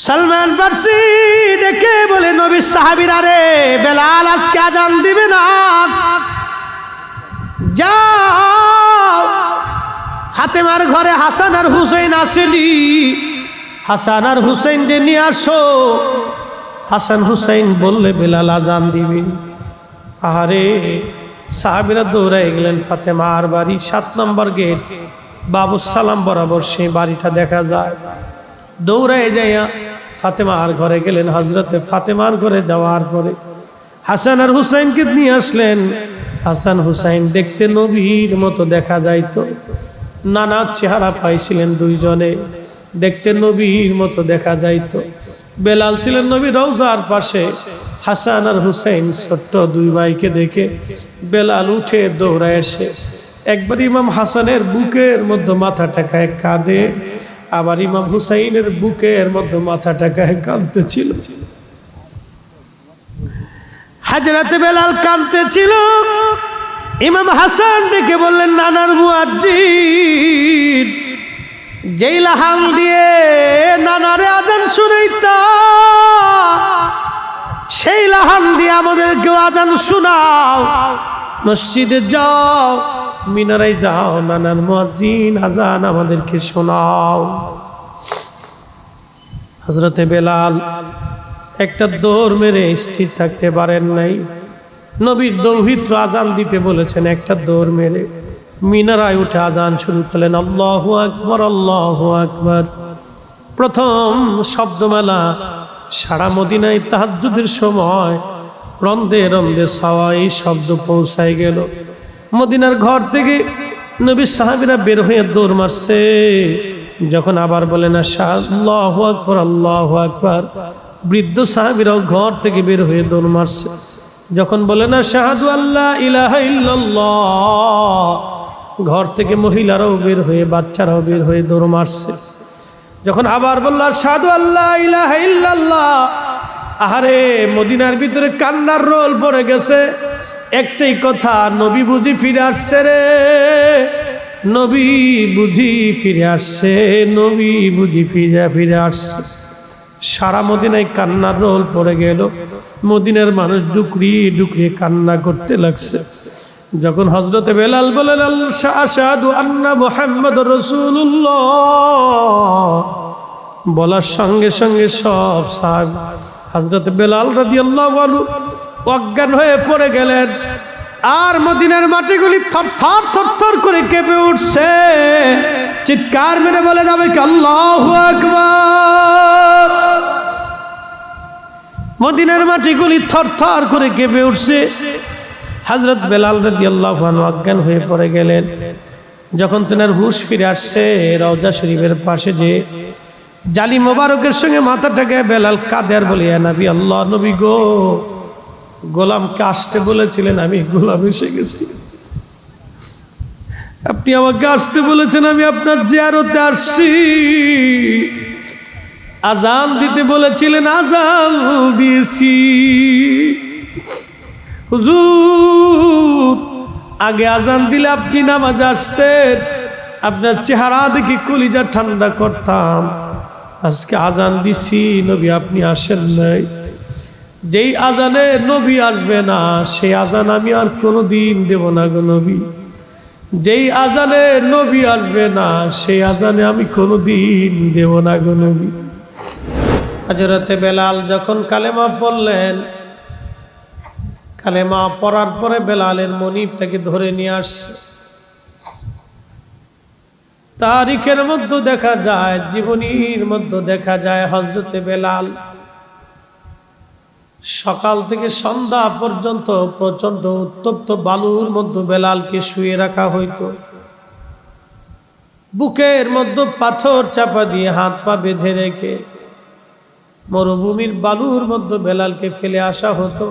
সালমান ফারসি ডেকে বলে, নবীর সাহাবীরা রে, বেলাল আজকে আজান দিবে না, যাও ফাতেমার ঘরে হাসান আর হুসাইন আসেনি, হাসান আর হুসাইন যে নিয়ে আসো। হাসান হুসাইন বললে বেলাল আজান দিবে। আহারে, সাহাবীরা দৌড়াই গেলেন ফাতেমার বাড়ি, 7 নম্বর গেট, বাবু সালাম বরাবর সেই বাড়িটা দেখা যায়। দৌড়াই যাইয়া ফাতেমার ঘরে গেলেন। হযরতে ফাতেমার ঘরে যাওয়ার পরে হাসান আর হুসাইনকে নিয়ে আসলেন। হাসান হুসাইন দেখতে নবীর মতো দেখা যাইতো, নানা চেহারা পাইছিলেন দুইজনে, দেখতে নবীর মতো দেখা যাইতো। বেলাল ছিলেন নবী রওজার পাশে। হাসান আর হুসাইন ছোট্ট দুই ভাইকে দেখে বেলাল উঠে দৌড়ায় এসে একবার ইমাম হাসানের বুকের মধ্যে মাথা ঠেকায় কাঁদে, আবার ইমাম হুসাইনের বুকের মধ্যে মাথা ঠেকায় কাঁদতেছিল। হযরতে বেলাল কাঁদতেছিল। ইমাম হাসান ডেকে বললেন, নানার মুয়াজ্জিন, যেই লাহান দিয়ে নানারে আজান শুনাইতা, সেই লাহান দিয়ে আমাদেরকেও আজান শোনাও। মসজিদে যাও, মিনারায় যাও, নানার মুয়াজ্জিন আজান আমাদেরকে শোনাও। হযরতে বেলাল একটা দৌড় মেরে স্থির থাকতে পারেন নাই। নবী দৌহিত্র আজান দিতে বলেছেন, একটা দৌড় মেরে মিনারায় উঠে আজান শুরু করলেন। আল্লাহু আকবার, আল্লাহু আকবার। প্রথম শব্দমালা সারা মদিনায় তাহাজ্জুদের সময় রন্দে রন্দে সওয়াই শব্দ পৌঁছায় গেল। মদিনার ঘর থেকে নবীর সাহাবীরা বের হয়ে দৌড় মারছে। যখন আবার বলেন আল্লাহু আকবার, আল্লাহু আকবার, বৃদ্ধ সাহাবীরাও ঘর থেকে বের হয়ে দৌড় মারছে। যখন বলেন আশহাদু আল্লা ইলাহা ইল্লাল্লাহ, ঘর থেকে মহিলারাও বের হয়ে, বাচ্চারাও বের হয়ে দৌড় মারছে। যখন আবার বলল আশহাদু আল্লা ইলাহা ইল্লাল্লাহ, আহারে, মদিনার ভিতরে কান্নার রোল পড়ে গেছে। একটাই কথা, নবী বুঝি ফিরে আসছে রে, নবী বুঝি ফিরে আসছে, নবী বুঝি ফিরে আসছে। সারা মদিনায় কান্নার রোল পড়ে গেল। মদিনার মানুষ ডুকরিয়ে ডুকরিয়ে কান্না করতে লাগছে। যখন হযরতে বেলাল বলেন আশহাদু আন্না মুহাম্মাদুর রাসূলুল্লাহ, বলার সঙ্গে সঙ্গে সব সাহাবী হযরতে বেলাল রাদিয়াল্লাহু আনহু অজ্ঞান হয়ে পড়ে গেলেন। আর মদিনার মাটিগুলি থরথর থরথর করে কেঁপে উঠছে। চিৎকার মেরে বলে যাবে কি আল্লাহু আকবার। মদিনার মাটিগুলি থরথর করে কেঁপে উঠছে। হযরত বেলাল রাদিয়াল্লাহু আনহু অজ্ঞান হয়ে পড়ে গেলেন। যখন তেনার হুঁশ ফিরে আসছে, রওজা শরীফের পাশে যে জালি মোবারকের সঙ্গে মাথাটাকে বেলাল কাঁদে আর বলে, ইয়া নবী আল্লাহ, নবী গো, গোলামকে আসতে বলেছিলেন, আমি গোলাম এসে গেছি। আপনি আমাকে আসতে বলেছেন, আমি আপনার জিয়ারতে আসছি। আজান দিতে বলেছিলেন, আজান দিয়েছি। হুজুর, আগে আজান দিলে আপনি নামাজে আসতেন, আপনার চেহারা দেখি কলিজা ঠান্ডা করতাম। আজকে আজান দিছি, নবী আপনি আসেন নাই। যেই আজানে নবী আসবে না, সেই আজান আমি আর কোনোদিন দেব না গো নবী। যেই আজানে নবী আসবে না, সেই আজানে আমি কোনোদিন দেব না গো নবী। হযরতে বেলাল যখন কালেমা পড়লেন, কালেমা পড়ার পরে বেলালের মনিব তাকে ধরে নিয়ে আসছে। তারিখের মধ্যে দেখা যায়, জীবনীর মধ্যে দেখা যায়, হযরতে বেলাল সকাল থেকে সন্ধ্যা পর্যন্ত প্রচন্ড উত্তপ্ত বালুর মধ্যে বেলালকে শুয়ে রাখা হইতো। বুকের মধ্যে পাথর চাপা দিয়ে হাত পা বেঁধে রেখে মরুভূমির বালুর মধ্যে বেলালকে ফেলে আসা হতো।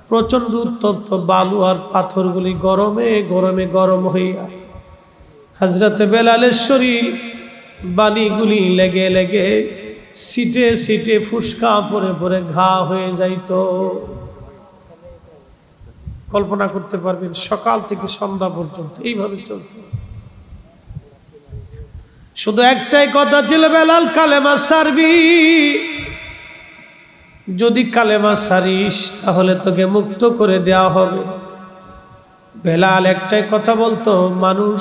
প্রচন্ড উত্তপ্ত বালু আর পাথরগুলি গরমে গরমে গরম হইয়া হযরতে বেলালের শরীর বালিগুলি লেগে লেগে সিটে সিটে ফুসকা পরে পরে ঘা হয়ে যাইত। কল্পনা করতে পারবেন, সকাল থেকে সন্ধ্যা পর্যন্ত এইভাবে চলত। শুধু একটাই কথা ছিল, বেলাল কালেমা সারবি, যদি কালেমা সারিস তাহলে তোকে মুক্ত করে দেওয়া হবে। বেলাল একটাই কথা বলতো, মানুষ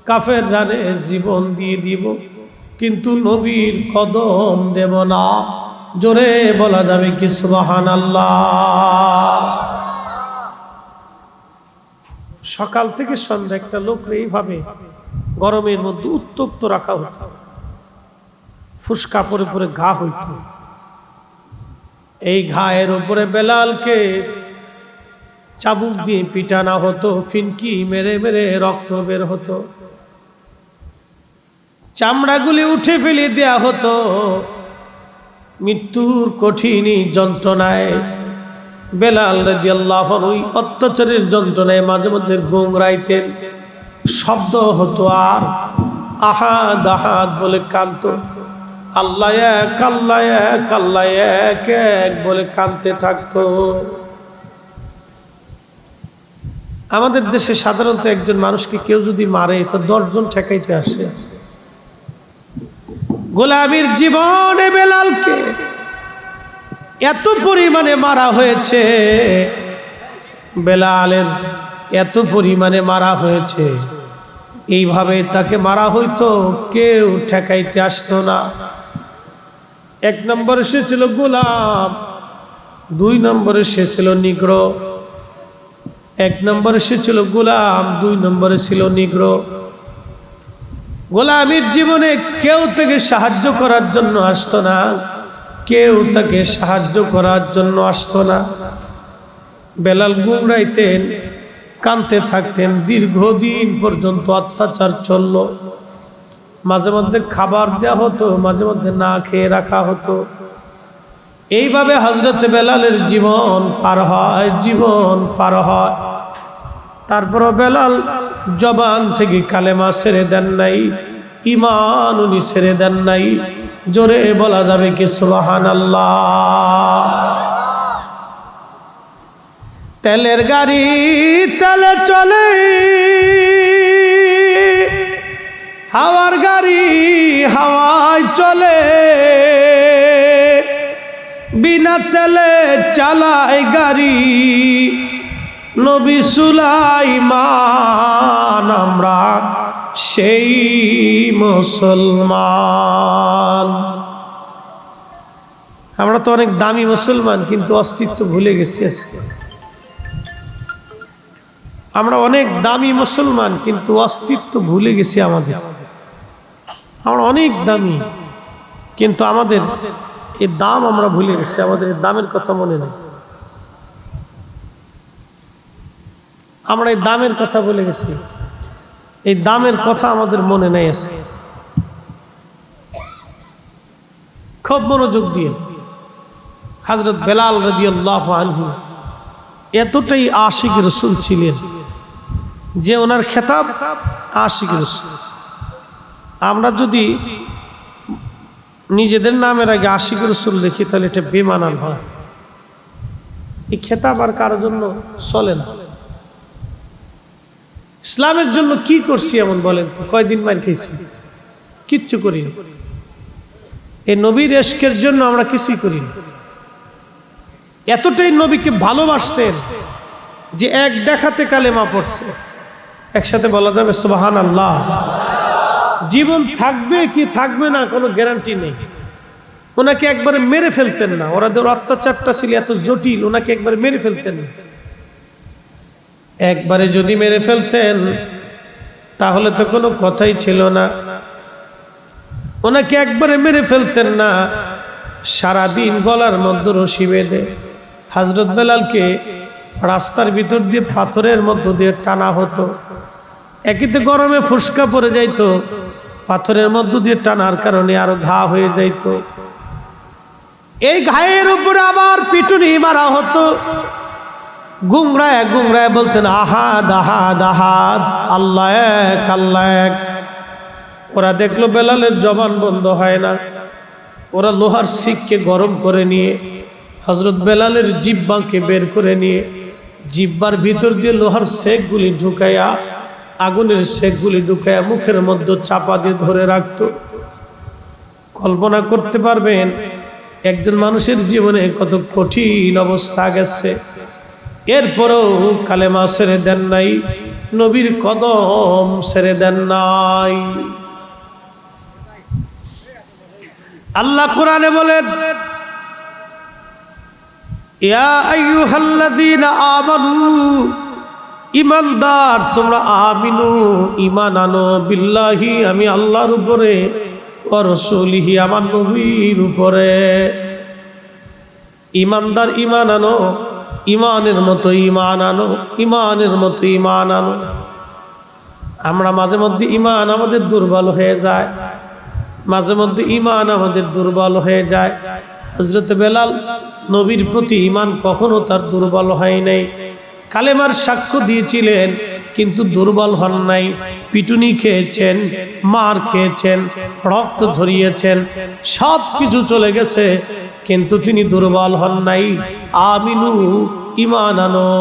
কাফের রানে জীবন দিয়ে দিব, কিন্তু নবীর কদম দেব না। জোরে বলা যাবে কি সুবহানাল্লাহ। সকাল থেকে সন্ধ্যা একটা লোক এইভাবে গরমের মধ্যে উত্তপ্ত রাখা হতো, ফুসকা পরে পরে ঘা হইত। এই ঘায়ের উপরে বেলালকে চাবুক দিয়ে পিটানো হতো, ফিনকি মেরে মেরে রক্ত বের হতো, চামড়াগুলি উঠে ফেলে দেয়া হতো। মৃত্যুর কঠিন যন্ত্রণায় বেলাল রাদিয়াল্লাহু আনহু ওই অত্যাচারের যন্ত্রণায় মাঝে মধ্যে গুংরাইতেন, শব্দ হতো আর আহাদ আহাদ বলে কাঁদতো। আল্লাহ এক, আল্লাহ এক, আল্লাহ এক এক বলে কাঁদতে থাকতো। আমাদের দেশে সাধারণত একজন মানুষকে কেউ যদি মারে তো 10 জন ঠেকাইতে আসে। গোলামীর জীবনে বেলালকে এত পরিমাণে মারা হয়েছে, বেলালের এত পরিমাণে মারা হয়েছে, এইভাবে তাকে মারা হইতো, কেউ ঠেকাইতে আসতো না। 1 নম্বরে সে ছিল গোলাম, 2 নম্বরে সে ছিল নিগ্রো। 1 নম্বরে সে ছিল গোলাম, 2 নম্বরে ছিল নিগ্রো। গোলামীর জীবনে কেউ তাকে সাহায্য করার জন্য আসতো না, কেউ তাকে সাহায্য করার জন্য আসতো না। বেলাল গুমরাইতেন, কাঁদতে থাকতেন, দীর্ঘদিন পর্যন্ত অত্যাচার চলল। মাঝে মধ্যে খাবার দেওয়া হতো, মাঝে মধ্যে না খেয়ে রাখা হতো। এইভাবে হযরত বেলালের জীবন পার হয়, জীবন পার হয়। তারপর বেলাল জবান থেকে কালেমা ছেড়ে দেন নাই, ঈমান উনি ছেড়ে দেন নাই। জোরে বলা যাবে কি সুবহানাল্লাহ। তেলের গাড়ি তেলে চলে, হাওয়ার গাড়ি হাওয়ায় চলে, বিনা তেলে চালায় গাড়ি নবী সুলাইমান, আমরা সেই মুসলমান। আমরা তো অনেক দামি মুসলমান, কিন্তু অস্তিত্ব ভুলে গেছি আজকে। আমরা অনেক দামি মুসলমান, কিন্তু অস্তিত্ব ভুলে গেছি আমাদের। আমরা অনেক দামি, কিন্তু আমাদের এই দাম আমরা ভুলে গেছি, আমাদের এই দামের কথা মনে নেই। আমরা এই দামের কথা ভুলে গেছি, এই দামের কথা আমাদের মনে নেই আজকে। খুব মনোযোগ দিয়ে, হযরত বেলাল রাদিয়াল্লাহু আনহু এতটাই আশিক রাসূল ছিলেন যে ওনার খেতাব আশিক রাসূল। আমরা যদি নিজেদের নামের আগে আশিক রাসূল লিখি তাহলে এটা বেমানান হয়। এই খেতাব আর কারোর জন্য চলে না। ইসলামের জন্য কি করছি এমন বলেন তো? কয়দিন মার খেয়েছি? কিচ্ছু করিনি। এই নবীর ইশকের জন্য আমরা কিছুই করিনি। এতটাই নবীকে ভালোবাসতেন যে এক দেখাতে কালেমা পড়ছে। একসাথে বলা যাবে সুবহানাল্লাহ। জীবন থাকবে কি থাকবে না কোনো গ্যারান্টি নেই। ওনাকে একবারে মেরে ফেলতেন না, ওরাদের অত্যাচারটা ছিল এত জটিল, ওনাকে একবারে মেরে ফেলতেন না। একবারে যদি মেরে ফেলতেন তাহলে তো কোনো কথাই ছিল না। ওনাকে একবারে মেরে ফেলতেন না, সারাদিন গলার মধ্যে রশি বেঁধে হযরত বেলালকে রাস্তার ভিতর দিয়ে পাথরের মধ্য দিয়ে টানা হতো। একইতে গরমে ফুসকা পড়ে যাইতো, পাথরের মধ্য দিয়ে টানার কারণে আরো ঘা হয়ে যাইতো। এই ঘায়ের উপরে আবার পিটুনি মারা হতো। গুমরায় গুমরায় বলতেন আহাদ আহাদ আহাদ, আল্লাহ এক, আল্লাহ এক। ওরা দেখলো বেলালের জবান বন্ধ হয় না, ওরা লোহার শিককে গরম করে নিয়ে হযরত বেলালের জিহ্বাকে বের করে নিয়ে জিহ্বার ভিতর দিয়ে লোহার শেকগুলি ঢুকাইয়া আগুনের শেকগুলি ঢুকায় মুখের মধ্যে চাপা দিয়ে ধরে রাখতো। কল্পনা করতে পারবেন একজন মানুষের জীবনে কত কঠিন অবস্থা গেছে, এরপরেও কালেমা ছেড়ে দেন নাই, নবীর কদম ছেড়ে দেন নাই। আল্লাহ কোরআনে বলেন, ইয়া আইয়ুহাল্লাযীনা আমানু, ঈমানদার তোমরা, আমিনু ঈমান আনো, বিল্লাহি আমি আল্লাহর উপরে, ওয়া রাসূলিহি আমার নবীর উপরে। ঈমানদার ঈমান আনো, ঈমানের মতো ঈমান আনো, ঈমানের মতো ঈমান আনো। আমরা মাঝে মধ্যে ঈমান আমাদের দুর্বল হয়ে যায়, মাঝে মধ্যে ঈমান আমাদের দুর্বল হয়ে যায়। হযরত বেলাল নবীর প্রতি ঈমান কখনো তার দুর্বল হয় নাই। কালেমার সাক্ষ্য দিয়েছিলেন কিন্তু দুর্বল হন নাই। পিটুনি খেয়েছেন, মার খেয়েছেন, রক্ত ঝরিয়েছেন, সব কিছু চলে গেছে, কিন্তু তিনি দুর্বল হন নাই। আমিনু ঈমান আনো,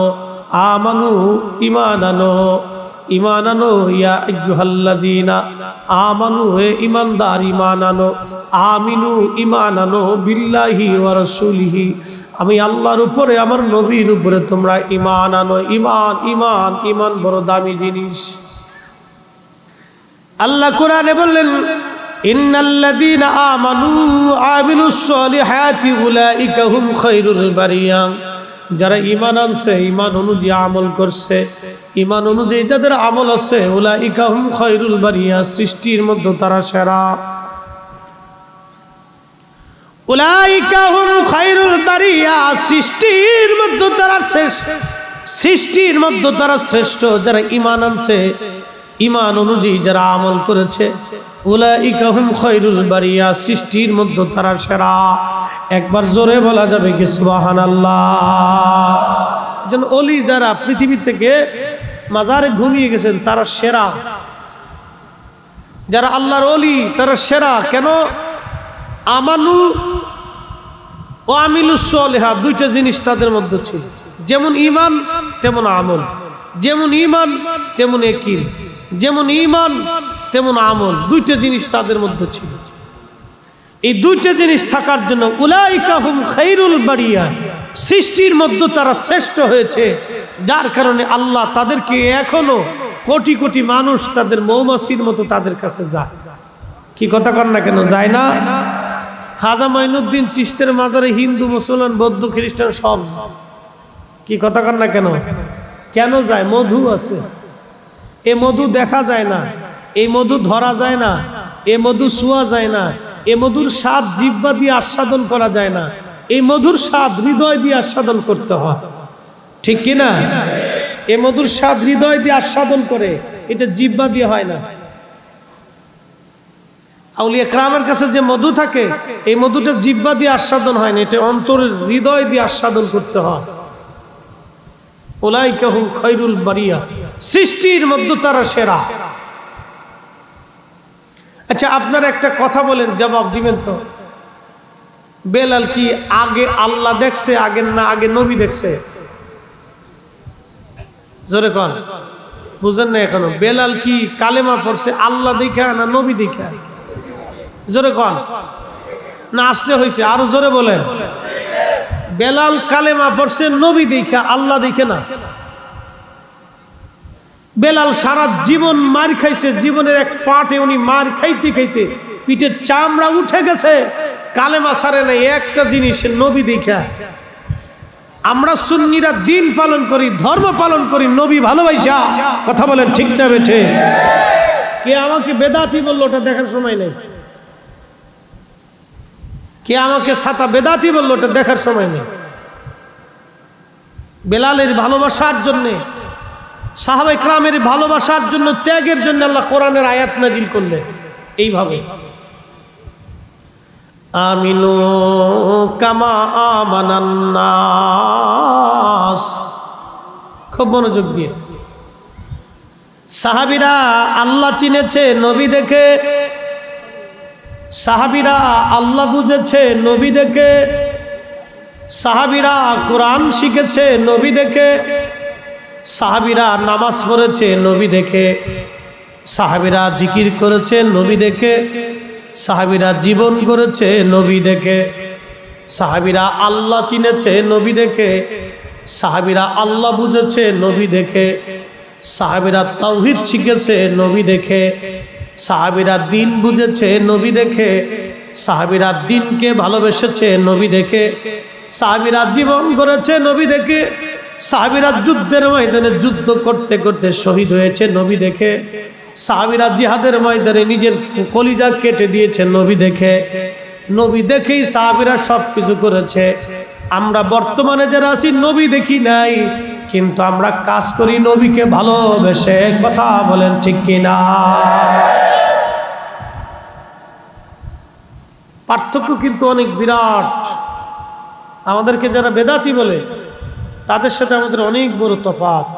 আমানু ঈমান আনো, ঈমান আনো, ইয়া আইয়ুহাল্লাযীনা আমানু, হে ঈমানদার ঈমান আনো, আমিনু ঈমান আনো, বিল্লাহি ওয়া রাসূলিহি আমি আল্লাহর উপরে আমার নবীর উপরে তোমরা ঈমান আনো। ঈমান ঈমান ঈমান বড় দামি জিনিস। আল্লাহ কোরআনে বললেন, ইন্নাল্লাযীনা আমানু আমিলুস সলিহাতি উলাইকা হুম খায়রুল বারিয়া, যারা ঈমান আনছে, ঈমান অনুযায়ী আমল করছে, ঈমান অনুযায়ী যাদের আমল আছে, উলাইকা হুম খায়রুল বারিয়া সৃষ্টির মধ্যে তারা সেরা। উলাইকা হুম খায়রুল বারিয়া সৃষ্টির মধ্যে তারা শ্রেষ্ঠ, সৃষ্টির মধ্যে তারা শ্রেষ্ঠ। যারা ঈমান আনছে, ঈমান অনুযায়ী যারা আমল করেছে, উলাইকা হুম খায়রুল বারিয়া সৃষ্টির মধ্যে তারা সেরা। একবার জোরে বলা যাবে কি সুবহানাল্লাহ? যেন ওলি যারা পৃথিবী থেকে মাজারে ঘুমিয়ে গেছেন তারা সেরা, যারা আল্লাহর ওলি তারা সেরা। কেন? আমানু ও আমিলুস সলিহাত দুইটা জিনিস তাদের মধ্যে ছিল, যেমন ঈমান তেমন আমল, যেমন ঈমান তেমন ইয়াকিন, যেমন ঈমান তেমন আমল, দুইটা জিনিস তাদের মধ্যে ছিল। এই দুইটা জিনিস থাকার জন্য উলাইকা হুম খায়রুল বারিয়া সৃষ্টির মধ্যে তারা শ্রেষ্ঠ হয়েছে, যার কারণে আল্লাহ তাদেরকে এখনো কোটি কোটি মানুষ তাদের মৌমাছির মতো তাদের কাছে যায়। কি কথা কন না কেন যায় না? খাজা মাইনুদ্দিন চিশতের মাজারে হিন্দু, মুসলমান, বৌদ্ধ, খ্রিস্টান সব। কি কথা কন না কেন? কেন যায়? মধু আছে, এ মধু দেখা যায় না, এই মধু ধরা যায় না, এ মধু ছোঁয়া যায় না, এ মধুর স্বাদ জিহ্বা দিয়ে আস্বাদন করা যায় না, এই মধুর স্বাদ হৃদয় দিয়ে আস্বাদন করতে হয়। ঠিক কি না? এ মধুর স্বাদ হৃদয় দিয়ে আস্বাদন করে, এটা জিহ্বা দিয়ে হয় না। আউলিয়া কেরামের কাছে যে মধু থাকে, এই মধুটা জিহ্বা দিয়ে আস্বাদন হয় না, এটা অন্তরের হৃদয় দিয়ে আস্বাদন করতে হয়। উলাইকা হুম খায়রুল বারিয়া সৃষ্টির মধ্যে তারা সেরা। আচ্ছা, আপনারা একটা কথা বলেন, জবাব দিবেন তো। বেলাল কি আগে আল্লাহ দেখছে আগে না আগে নবী দেখছে? জোরে কন, বুঝেন না এখনো? বেলাল কি কালেমা পড়ছে আল্লাহ দেখা না নবী দেখা? জোরে কন, না আসতে হয়েছে? আরো জোরে বলেন। বেলাল কালেমা পড়ছে নবী দেখা, আল্লাহ দেখে না। বেলাল সারা জীবন মার খাইছে, জীবনের এক পাটে উনি মার খাইতে খাইতে পিঠের চামড়া উঠে গেছে, কালেমা ছাড়ে নাই একটা জিনিস, নবী দেখা। আমরা সুন্নিরা দিন পালন করি, ধর্ম পালন করি নবী ভালোবাসা। কথা বলেন ঠিক না বেঠে? কে আমাকে বেদাতি বললো ওটা দেখার সময় নেই, কে আমাকে সাতা বেদাতি বললো ওটা দেখার সময় নেই। বেলালের ভালোবাসার জন্য, সাহাবায়ে কেরামের ভালোবাসার জন্য, ত্যাগের জন্য আল্লাহ কোরআনের আয়াত নাজিল করলেন এইভাবে, আমিনু কামা আমানান নাস। খুব মনোযোগ দিয়ে। সাহাবীরা আল্লাহ চিনেছে নবী দেখে, সাহাবীরা আল্লাহ বুঝেছে নবী দেখে, সাহাবীরা কোরআন শিখেছে নবী দেখে, সাহাবীরা নামাজ পড়েছে নবী দেখে, সাহাবীরা জিকির করেছে নবী দেখে, সাহাবীরা জীবন করেছে নবী দেখে, সাহাবীরা আল্লাহ চিনেছে নবী দেখে, সাহাবীরা আল্লাহ বুঝেছে নবী দেখে, সাহাবীরা তাওহীদ শিখেছে নবী দেখে, সাহাবীরা দ্বীন বুঝেছে নবী দেখে, সাহাবীরা দ্বীনকে ভালোবেসেছে নবী দেখে, সাহাবীরা জীবন করেছে নবী দেখে, সাহাবীরা যুদ্ধের ময়দানে যুদ্ধ করতে করতে শহীদ হয়েছে নবী দেখে, সাহাবীরা জিহাদের ময়দানে নিজের কলিজা কেটে দিয়েছে নবী দেখে। নবী দেখেই সাহাবীরা সবকিছু করেছে। আমরা বর্তমানে যারা আছি নবী দেখি নাই, কিন্তু আমরা কাজ করি নবীকে ভালোবেসে। কথা বলেন ঠিক কিনা? পার্থক্য কিন্তু অনেক বিরাট। আমাদেরকে যারা বেদাতি বলে তাদের সাথে আমাদের অনেক বড় তফাৎ।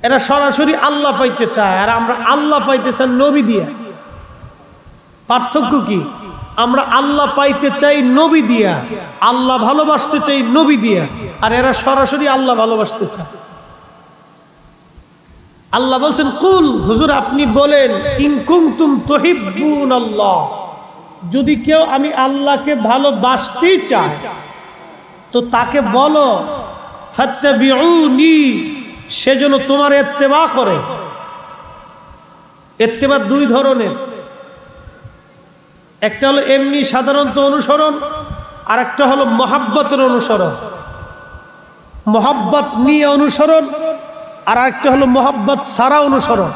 এরা সরাসরি আল্লাহ পাইতে চায়, আর আমরা আল্লাহ পাইতে চাই নবী দিয়া। পার্থক্য কি? আমরা আল্লাহ পাইতে চাই নবী দিয়া, আল্লাহ ভালোবাসতে চাই নবী দিয়া, আর এরা সরাসরি আল্লাহ ভালোবাসতে চায়। আল্লাহ বলছেন, কুল, হুজুর আপনি বলেন, ইন কুনতুম তুহিব্বুনাল্লাহ, যদি কেউ আমি আল্লাহকে ভালোবাসতেই চায় তো তাকে বলো ফাত্তাবিউনি, সেজন্য তোমার ইত্তেবা করে। ইত্তেবা দুই ধরনের, একটা হলো এমনি সাধারণত অনুসরণ, আর একটা হলো মহাব্বতের অনুসরণ। মহাব্বত নিয়ে অনুসরণ, আর একটা হলো মহাব্বত ছাড়া অনুসরণ।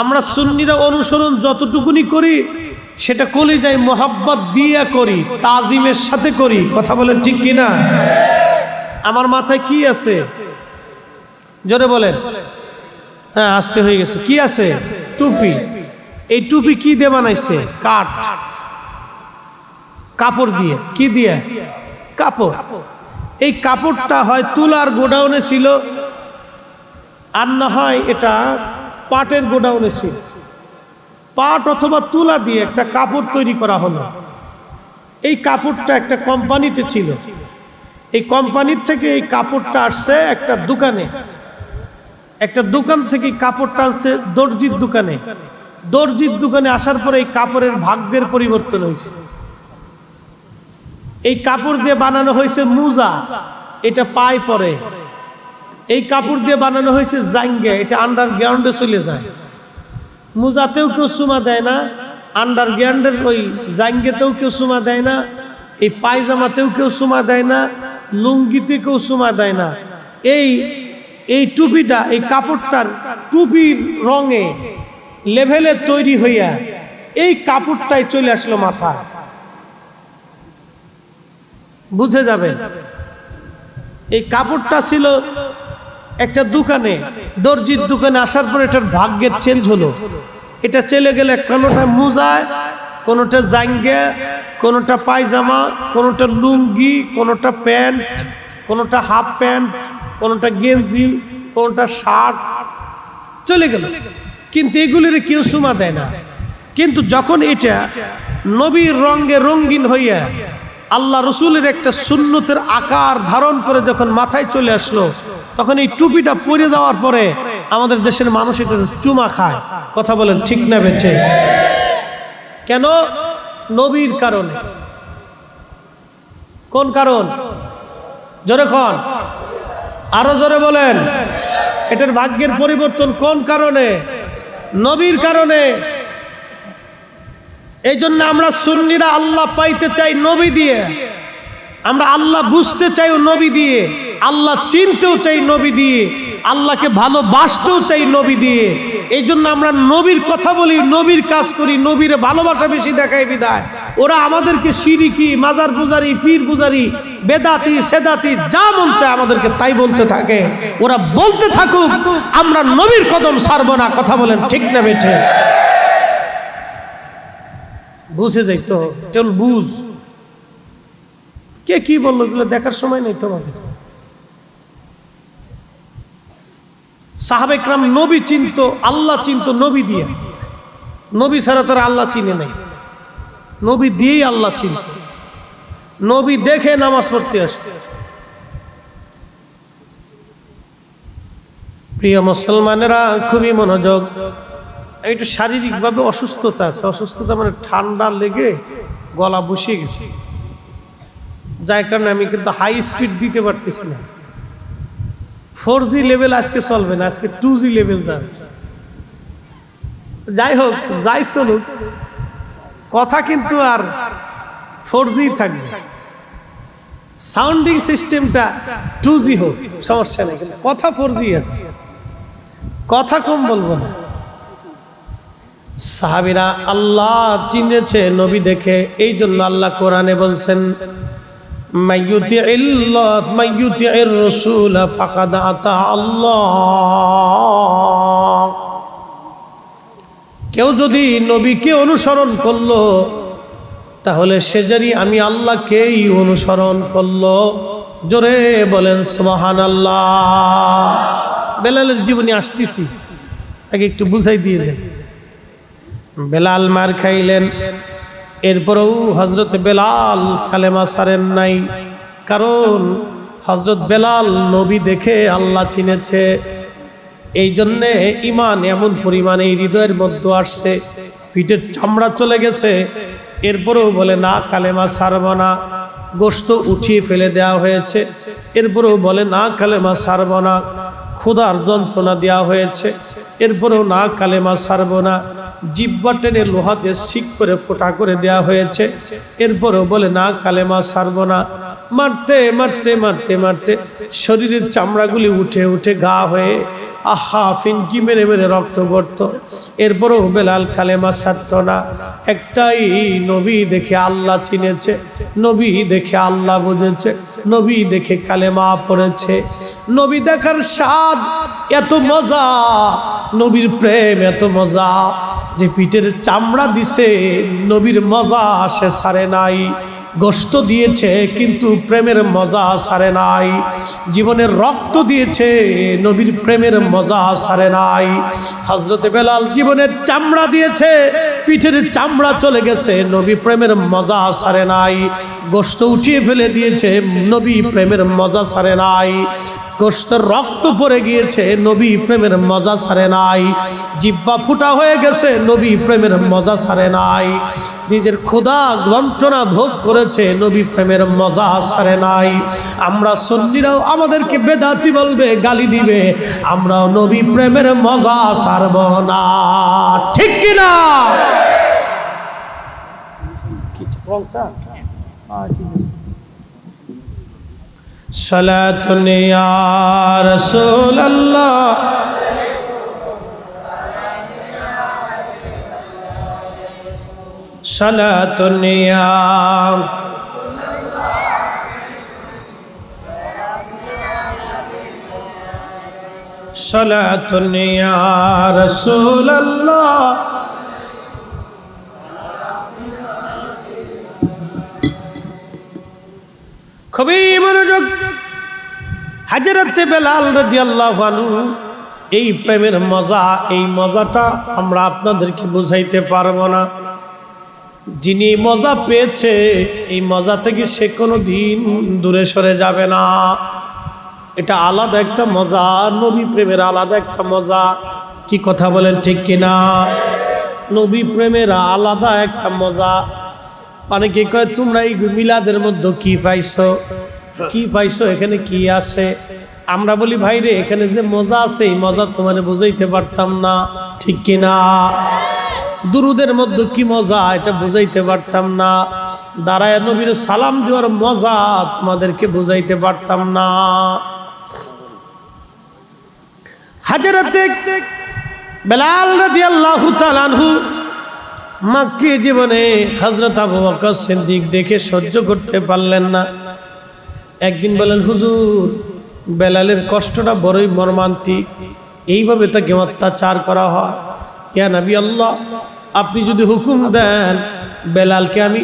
আমরা সুন্নিরা অনুসরণ যতটুকুনি করি সেটা কলিজায় মহাব্বত দিয়ে করি, তাজিমের সাথে করি। কথা বলেন ঠিক কিনা? আমার মাথায় কি আছে জোরে বলেন। হ্যাঁ, আসতে হয়ে গেছে। কি আছে? টুপি। এই টুপি কি দিয়ে বানাইছে? কাঠ, কাপড় দিয়ে। কি দিয়ে? কাপড়। এই কাপড়টা হয় তুলার গোডাউনে ছিল, আর না হয় এটা পাটের গোডাউনে ছিল। পাট অথবা তুলা দিয়ে একটা কাপড় তৈরি করা হলো। এই কাপড়টা একটা কোম্পানিতে ছিল। এই কোম্পানির থেকে এই কাপড়টা আসছে একটা দোকানে, একটা দোকান থেকে কাপড়টা আসছে দর্জির দোকানে। দর্জির দোকানে আসার পরে এই কাপড়ের ভাগ্যের পরিবর্তন হয়েছে। এই কাপড় দিয়ে বানানো হয়েছে মোজা, এটা পায়ে পরে। এই কাপড় দিয়ে বানানো হয়েছে জাঙ্গে, এটা আন্ডারগ্রাউন্ডে চলে যায়। মোজাতেও কেউ চুমা দেয় না, আন্ডারগ্রাউন্ডের ওই জাঙ্গেতেও কেউ চুমা দেয় না, এই পায়জামাতেও কেউ চুমা দেয় না, লুঙ্গিতে কেউ চুমা দেয় না। এই টুপিটা, এই কাপড়টার টুপির রঙে লেভেলে তৈরি হইয়া এই কাপড়টাই চলে আসলো মাথায়। বুঝে যাবে, এই কাপড়টা ছিল একটা দোকানে, দর্জির দোকানে আসার পর এটার ভাগ্যের চেঞ্জ হলো। এটা চলে গেলে কোনোটা মোজায়, কোনোটা জাঙ্গে, কোনোটা পায়জামা, কোনোটা লুঙ্গি, কোনোটা প্যান্ট, কোনোটা হাফ প্যান্ট, কোনোটা গেঞ্জি, কোনোটা শার্ট, চলে গেল। কিন্তু এগুলির কেউ সুমা দেয় না। কিন্তু যখন এটা নবীর রঙে রঙিন হইয়া আল্লাহ রসুলের একটা সুন্নতের আকার ধারণ করে যখন মাথায় চলে আসলো, তখন এই টুপিটা পরে যাওয়ার পরে আমাদের দেশের মানুষ এটা চুমা খায়। কথা বলেন ঠিক না বেঠে? কেন? নবীর কারণে। কোন কারণ? জোরে কোন, আরো জোরে বলেন। এটার ভাগ্যের পরিবর্তন কোন কারণে? নবীর কারণে। এই জন্য আমরা সুন্নিরা আল্লাহ পাইতে চাই নবী দিয়ে, আমরা আল্লাহ বুঝতে চাই নবী দিয়ে, আল্লাহ চিনতেও চাই নবী দিয়ে, আল্লাহকে ভালোবাসতেও চাই নবী দিয়ে। এই জন্য আমরা নবীর কথা বলি, নবীর কাজ করি, নবীর ভালোবাসা বেশি দেখাই বিদায়। ওরা আমাদেরকে শিরিকি, মাজার পূজারি, পীর পূজারি, বেদাতি, সেদাতি, যা মন চায় আমাদেরকে তাই বলতে থাকে। ওরা বলতে থাকুক, আমরা নবীর কদম ছাড়বো না। কথা বলেন ঠিক না বেঠে? বুঝে যাই তো, চল বুঝ। কে কি বললো এগুলো দেখার সময় নেই তোমাদের। সাহাবে কেরাম নবী চিনতো, আল্লাহ চিনতো নবী দিয়ে। নবী ছাড়া তারা আল্লাহ চিনে নাই, নবী দিয়েই আল্লাহ চিনত। নবী দেখে নামাজ পড়তে আসতো। প্রিয় মুসলমানেরা, খুবই মনোযোগ। একটু শারীরিকভাবে অসুস্থতা আছে, অসুস্থতা মানে ঠান্ডা লেগে গলা বসে গেছে, যার কারণে আমি কিন্তু হাই স্পিড দিতে পারতেছি না। 4G লেভেল আজকে চলবে না, আজকে 2G লেভেল যাবে। যাই হোক, যাই চলুক, কথা কিন্তু আর 4G থাকবে। সাউন্ডিং সিস্টেমটা 2G হোক, সমস্যা নেই, কিন্তু কথা 4G আছে, কথা কম বলবো না। সাহাবীরা আল্লাহ চিনেছে নবী দেখে, এই জন্য আল্লাহ কোরআনে বলছেন মাইয়ুতিইর রাসূল ফাকাদ আতা আল্লাহ। কেউ যদি নবীকে অনুসরণ করলো তাহলে সে জানি আমি আল্লাহকেই অনুসরণ করলো। জোরে বলেন সুবহানাল্লাহ। বেলালের জীবনে আসতেছি, আগে একটু বুঝাই দিয়ে যাই। বেলাল মার খাইলেন, এরপরেও হযরত বেলাল কালেমা ছাড়েন নাই, কারণ হযরত বেলাল নবী দেখে আল্লাহ চিনেছে। এই জন্যে ঈমান এমন পরিমাণে হৃদয়ের মধ্যে আসছে, পিঠের চামড়া চলে গেছে, এরপরেও বলে না কালেমা ছাড়ব না। গোশত উঠিয়ে ফেলে দেওয়া হয়েছে, এরপরেও বলে না কালেমা ছাড়ব না। ক্ষুধার যন্ত্রণা দেওয়া হয়েছে, এরপরেও না কালেমা ছাড়ব না। জিহ্বা টেনে লোহা দিয়ে শিক করে ফোঁটা করে দেওয়া হয়েছে, এরপরেও বলে না কালেমা ছাড়ব না। মারতে মারতে মারতে মারতে শরীরের চামড়াগুলি উঠে উঠে গা হয়ে আহা ফিনকি মেরে মেরে রক্ত পড়তো, এরপরেও বেলাল কালেমা ছাড়ত না। একটাই নবী দেখে আল্লাহ চিনেছে, নবী দেখে আল্লাহ বুঝেছে, নবী দেখে কালেমা পড়েছে। নবী দেখার স্বাদ এত মজা, নবীর প্রেম এত মজা যে পিঠের চামড়া দিছে, নবীর মজা সে ছাড়ে নাই। গোশত দিয়েছে কিন্তু প্রেমের মজা ছাড়ে নাই। জীবনের রক্ত দিয়েছে, নবীর প্রেমের মজা ছাড়ে নাই। হযরতে বেলাল জীবনের চামড়া দিয়েছে, পিঠের চামড়া চলে গেছে, নবী প্রেমের মজা ছাড়ে নাই। গোশত উঠিয়ে ফেলে দিয়েছে, নবী প্রেমের মজা ছাড়ে নাই। গোশতের রক্ত পড়ে গিয়েছে, নবী প্রেমের মজা ছাড়ে নাই। জিহ্বা ফুটা হয়ে গেছে, নবী প্রেমের মজা ছাড়ে নাই। নিজের ক্ষুধা যন্ত্রণা ভোগ করেছে, নবী প্রেমের মজা ছাড়ে নাই। আমরা সুন্নিরাও আমাদেরকে বেদাতি বলবে, গালি দিবে, আমরাও নবী প্রেমের মজা ছাড়ব না, ঠিক কিনা? সালাতুন ইয়া রাসূলুল্লাহ, সালাতুন ইয়া সালাতুন ইয়া রাসূলুল্লাহ। খুবই মনোযোগ। হযরত বেলাল রাদিয়াল্লাহু আনহু এই প্রেমের মজা, এই মজাটা আমরা আপনাদেরকে বুঝাইতে পারবো না। যিনি মজা পেয়েছে, এই মজা থেকে সে কোনোদিন দূরে সরে যাবে না। এটা আলাদা একটা মজা, নবী প্রেমের আলাদা একটা মজা। কি কথা বলেন, ঠিক কিনা? নবী প্রেমের আলাদা একটা মজা। অনেকে কয় তোমরা এই মিলাদের মধ্যে কি পাইছো, কি পাইছো, এখানে কি আছে? আমরা বলি ভাই রে, এখানে যে মজা আছে এই মজা তোমার বুঝাইতে পারতাম না, ঠিক কিনা? দুরুদের মধ্যে কি মজা এটা বুঝাইতে পারতাম না। দাঁড়ায় নবীর সালাম দেওয়ার মজা তোমাদেরকে বুঝাইতে পারতাম না। হযরত বেলাল রাদিয়াল্লাহু তাআলা আনহু মক্কি জীবনে হযরত আবু বকর সিদ্দিক দেখে সহ্য করতে পারলেন না। একদিন বলেন, হুজুর বেলালের কষ্টটা বড়ই মর্মান্তিক, এইভাবে তাকে অত্যাচার করা হয়। ইয়া নবী আল্লাহ, আপনি যদি হুকুম দেন বেলালকে আমি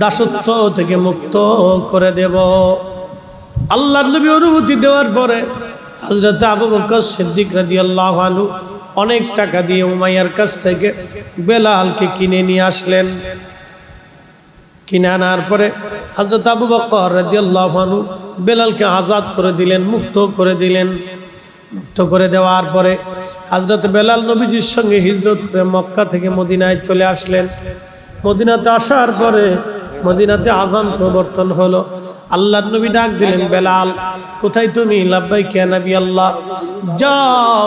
দাসত্ব থেকে মুক্ত করে দেব। আল্লাহর নবী অনুমতি দেওয়ার পরে হযরত আবু বকর সিদ্দিক রাদিয়াল্লাহু আনহু অনেক টাকা দিয়ে উমাইয়ার কাছ থেকে বেলালকে কিনে নিয়ে আসলেন। কিনে আনার পরে হযরত আবু বকর রাদিয়াল্লাহু আনহু বেলালকে আজাদ করে দিলেন, মুক্ত করে দিলেন। মুক্ত করে দেওয়ার পরে হযরত বেলাল নবীজির সঙ্গে হিজরত করে মক্কা থেকে মদিনায় চলে আসলেন। মদিনাতে আসার পরে মদিনাতে আযান প্রবর্তন হলো। আল্লাহর নবী ডাক দিলেন, বেলাল কোথায় তুমি? লাব্বাইক ইয়া নবী আল্লাহ। যাও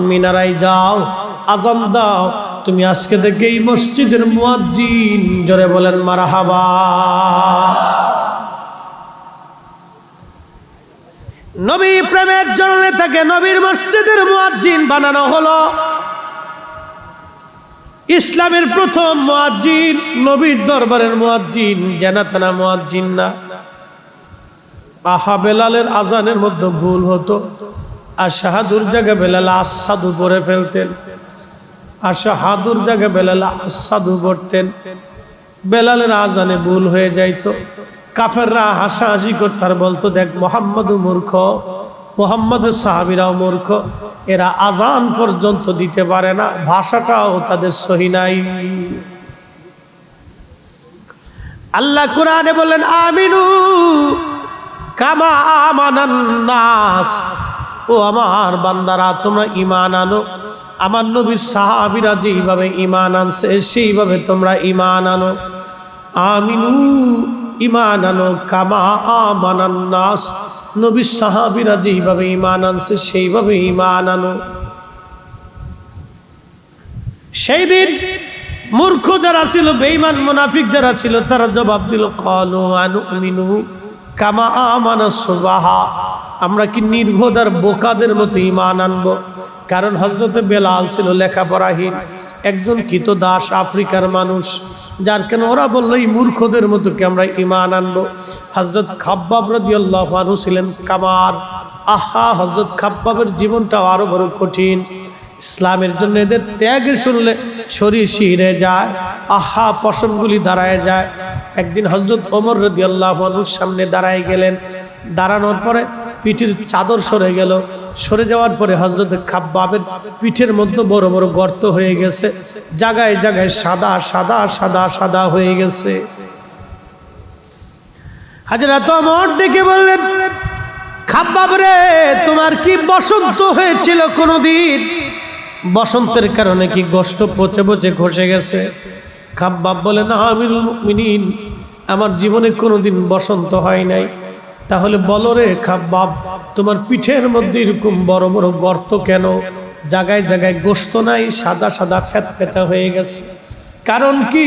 মিনারায় যাও, আযান দাও, তুমি আজকে থেকে এই মসজিদের মুয়াজ্জিন। জোরে বলেন মারহাবা। নবী প্রেমের জন্য তাকে নবীর মসজিদের মুয়াজ্জিন বানানো হলো। ইসলামের প্রথম মুয়াজ্জিন, নবীর দরবারের মুয়াজ্জিন, জানাতানা মুয়াজ্জিন না। আহা, বেলালের আজানের মধ্যে ভুল হতো। আশহাদুর জায়গায় বেলাল আসাদু পড়ে ফেলতেন, আশহাদুর জায়গায় বেলাল আসাদু পড়তেন। বেলালের আজানে ভুল হয়ে যাইতো। কাফেররা হাসাহাসি করত আর বলতো, দেখ মুহাম্মদও মূর্খ, মুহাম্মদের সাহাবীরাও মূর্খ, এরা আজান পর্যন্ত দিতে পারে না, ভাষাটাও তাদের সহি নাই। আল্লাহ কোরআনে বলেন, আমিনু কামা আমানান নাস। ও আমার বান্দারা, তোমরা ঈমান আনো, আমার নবীর সাহাবীরা যেইভাবে ঈমান আনছে সেইভাবে তোমরা ঈমান আনো। আমিনু ঈমান আনো কামা আমানান নাস, নবীর সাহাবীরা যেইভাবে ঈমান আনছে সেইভাবে ঈমান আনো। সেই দিন মূর্খ যারা ছিল, বেঈমান মুনাফিক যারা ছিল, তারা জবাব দিল, ক্বালু আনুমিনু কামা আমানাস সুবাহা। আমরা কি নির্বোধ আর বোকাদের মতো ঈমান আনবো? কারণ হযরতে বেলাল ছিল লেখাপড়াহীন, একজন কৃতদাস আফ্রিকার মানুষ, যার কেন ওরা বললো এই মূর্খদের মতো কি আমরা ঈমান আনবো। হযরত খাব্বাব রাদিয়াল্লাহু আনহু ছিলেন কামার। আহা, হযরত খাব্বাবের জীবনটাও আরো বড় কঠিন। ইসলামের জন্য এদের ত্যাগ শুনলে শরীর শিহরে যায়, আহা পশমগুলি দাঁড়ায় যায়। একদিন হযরত ওমর রাদিয়াল্লাহু আনহুর সামনে দাঁড়ায় গেলেন। দাঁড়ানোর পরে পিঠের চাদর সরে গেল। সরে যাওয়ার পরে হযরত খাব্বাবের পিঠের মধ্যে বড় বড় গর্ত হয়ে গেছে, জায়গায় জায়গায় সাদা সাদা সাদা সাদা হয়ে গেছে। হযরত ওমর ডেকে বললেন, খাব্বাব রে, তোমার কি বসন্ত হয়েছিল কোনদিন? বসন্তের কারণে কি গোশত পচে পচে খসে গেছে? খাব্বাব বলেন, আমিরুল মুমিনিন, আমার জীবনে কোনোদিন বসন্ত হয় নাই। তাহলে বলো রে খাব্বাব, তোমার পিঠের মধ্যে এরকম বড় বড় গর্ত কেন? জায়গায় জায়গায় গোশত নাই, সাদা সাদা ফ্যাতফ্যাতা হয়ে গেছে, কারণ কি?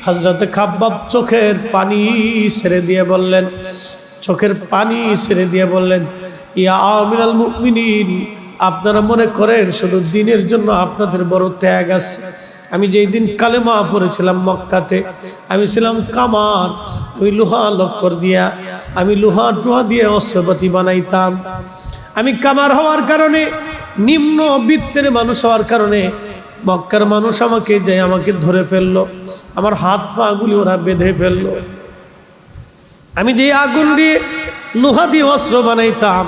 হযরত খাব্বাব চোখের পানি ছেড়ে দিয়ে বললেন, চোখের পানি ছেড়ে দিয়ে বললেন, ইয়া আমিরুল মুমিনিন, আপনারা মনে করেন শুধু দিনের জন্য আপনাদের বড় ত্যাগ আছে? আমি যেই দিন কালেমা পড়েছিলাম মক্কাতে, আমি ছিলাম কামার। আমি লোহা লক্কর দিয়া, আমি লোহা টোহা দিয়ে অস্ত্রপাতি বানাইতাম। আমি কামার হওয়ার কারণে, নিম্ন বৃত্তের মানুষ হওয়ার কারণে মক্কার মানুষ আমাকে ধরে ফেললো, আমার হাত পা গুলি ওরা বেঁধে ফেললো। আমি যে আগুন দিয়ে লোহা দিয়ে অস্ত্র বানাইতাম,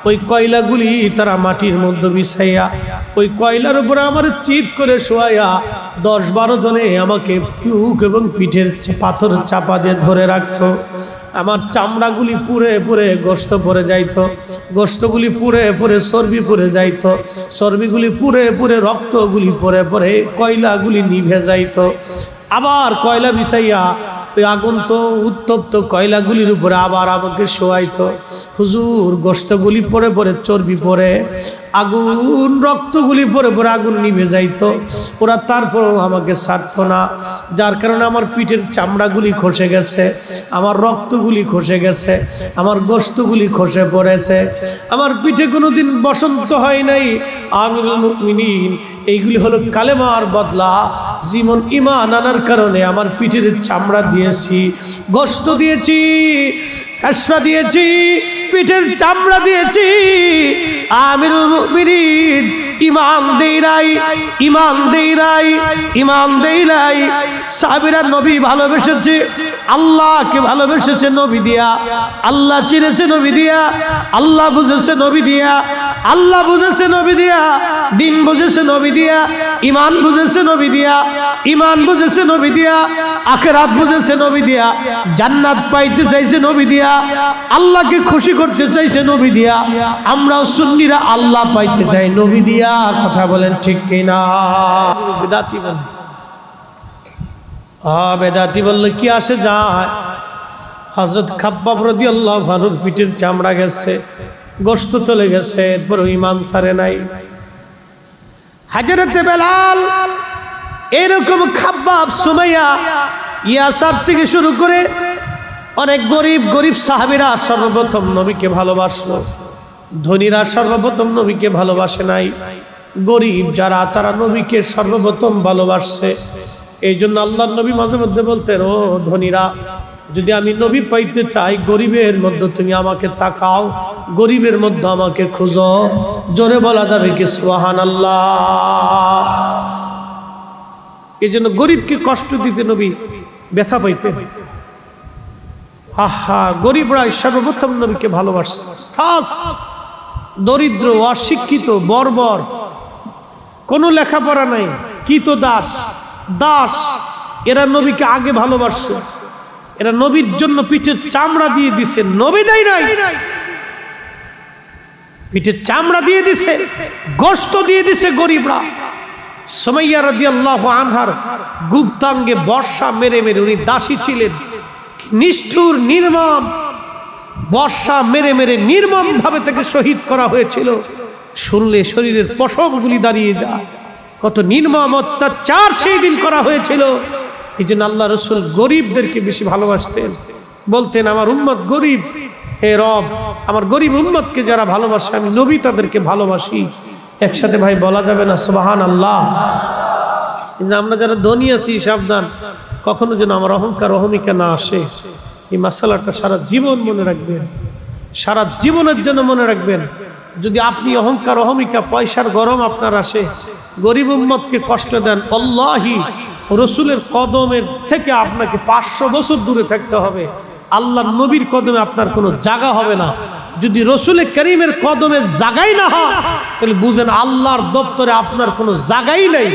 ওই কয়লাগুলি তারা মাটির মধ্যে বিছাইয়া, ওই কয়লার উপরে আমার চিৎ করে শোয়াইয়া 10-12 জনে আমাকে পিউক এবং পিঠের পাথর চাপা দিয়ে ধরে রাখতো। আমার চামড়াগুলি পুড়ে পুড়ে গোশত পড়ে যাইতো, গোশতগুলি পুড়ে পুড়ে চর্বি পড়ে যাইতো, চর্বিগুলি পুড়ে পুড়ে রক্তগুলি পড়ে পড়ে কয়লাগুলি নিভে যাইতো। আবার কয়লা বিছাইয়া ওই আগুন তো উত্তপ্ত কয়লাগুলির উপরে আবার আমাকে শোয়াইতো। হুজুর, গোশতগুলি পরে পরে চর্বি পরে, আগুন রক্তগুলি পরে পরে আগুন নিভে যাইতো, ওরা তারপরেও আমাকে ছাড়তো না। যার কারণে আমার পিঠের চামড়াগুলি খসে গেছে, আমার রক্তগুলি খসে গেছে, আমার গোশতগুলি খসে পড়েছে, আমার পিঠে কোনোদিন বসন্ত হয় নাই। আমিরুল মুমিনিন, এইগুলি হলো কালেমার বদলা। জীবন ঈমান আনার কারণে আমার পিঠের চামড়া দিয়েছি, গোশত দিয়েছি, ফেসফা দিয়েছি, পিঠের চামড়া দিয়েছি। আমিরুল মুমিনিন, ঈমান দেই নাই, ঈমান দেই নাই, ঈমান দেই নাই। সাহাবীরা নবী ভালোবেসেছে, আল্লাহকে ভালোবেসেছে নবী দিয়া, আল্লাহ চিনেছে নবী দিয়া, আল্লাহ বুঝেছে নবী দিয়া, আল্লাহ বুঝেছে নবী দিয়া, দিন বুঝেছে নবী দিয়া, ঈমান বুঝেছে নবী দিয়া, ঈমান বুঝেছে নবী দিয়া, আখিরাত বুঝেছে নবী দিয়া, জান্নাত পাইতে চাইছে নবী দিয়া, আল্লাহকে খুশি করতে চাইছে নবী দিয়া, আমরাও সুন্নিরা আল্লাহ পাইতে চাই নবী দিয়া। কথা বলেন ঠিক কিনা? বেদাতি বলে, বেদাতি বললে কি আসে যায়? হযরত খাব্বাব রাদিয়াল্লাহু আনহুর পিঠের চামড়া গেছে, গোশত চলে গেছে, এরপর ঈমান ছাড়ে নাই। হযরত বেলাল এরকম খাব্বাব, সুমাইয়া, ইয়াসার থেকে শুরু করে অনেক গরিব গরিব সাহাবীরা সর্বপ্রথম নবীকে ভালোবাসলো। ধনীরা সর্বপ্রথম নবীকে ভালোবাসে নাই, গরিব যারা তারা নবীকে সর্বপ্রথম ভালোবাসছে। এই জন্য আল্লাহর নবী মাঝে মধ্যে বলতেন, ও ধনীরা, যদি আমি নবী পাইতে চাই, গরিবের মধ্যে তুমি আমাকে তাকাও, গরিবের মধ্যে আমাকে খুঁজো। জোরে বলা যাবে কি সুবহানাল্লাহ? এই জন্য গরিবকে কষ্ট দিতে নবী ব্যথা পাইতে। আহা, গরিবরা সর্বপ্রথম নবীকে ভালোবাসছে ফার্স্ট। দরিদ্র, অশিক্ষিত, বর্বর, কোনো লেখাপড়া নাই, কি তো দাস দাস, এরা নবীকে আগে ভালোবাসছে। এরা নবীর জন্য পিঠের চামড়া দিয়ে দিছে, নবী দেয় নাই, পিঠের চামড়া দিয়ে দিছে, গোশত দিয়ে দিছে গরিবরা। সুমাইয়া রাদিয়াল্লাহু আনহার গুপ্তাঙ্গে বর্ষা মেরে মেরে, উনি দাসী ছিলেন, নিষ্ঠুর নির্মম বর্ষা মেরে মেরে নির্মম ভাবে তাকে শহীদ করা হয়েছিল। শুনলে শরীরের পশমগুলি দাঁড়িয়ে যায়, কত নির্মম অত্যাচার সেই দিন করা হয়েছিল। এই জন্য আল্লাহ রাসূল গরিবদেরকে বেশি ভালোবাসতেন, বলতেন আমার উম্মত গরিব, হে রব আমার গরিব উম্মতকে যারা ভালোবাসে আমি নবী তাদেরকে ভালোবাসি। একসাথে ভাই বলা যাবে না সুবহানাল্লাহ? আমরা যারা ধনী আছি সাবধান, কখনো যেন আমার অহংকার অহমিকা না আসে। এই মাসালাটা সারা জীবন মনে রাখবেন, সারা জীবনের জন্য মনে রাখবেন। যদি আপনি অহংকার অহমিকা পয়সার গরম আপনার আসে, গরিব উম্মতকে কষ্ট দেন, আল্লাহি রসুলের কদমের থেকে আপনাকে 500 বছর দূরে থাকতে হবে। আল্লাহর নবীর কদমে আপনার কোনো জায়গা হবে না। যদি রসুলের করিমের কদমে জায়গাই না হয়, তাহলে বুঝেন আল্লাহর দপ্তরে আপনার কোনো জায়গাই নেই,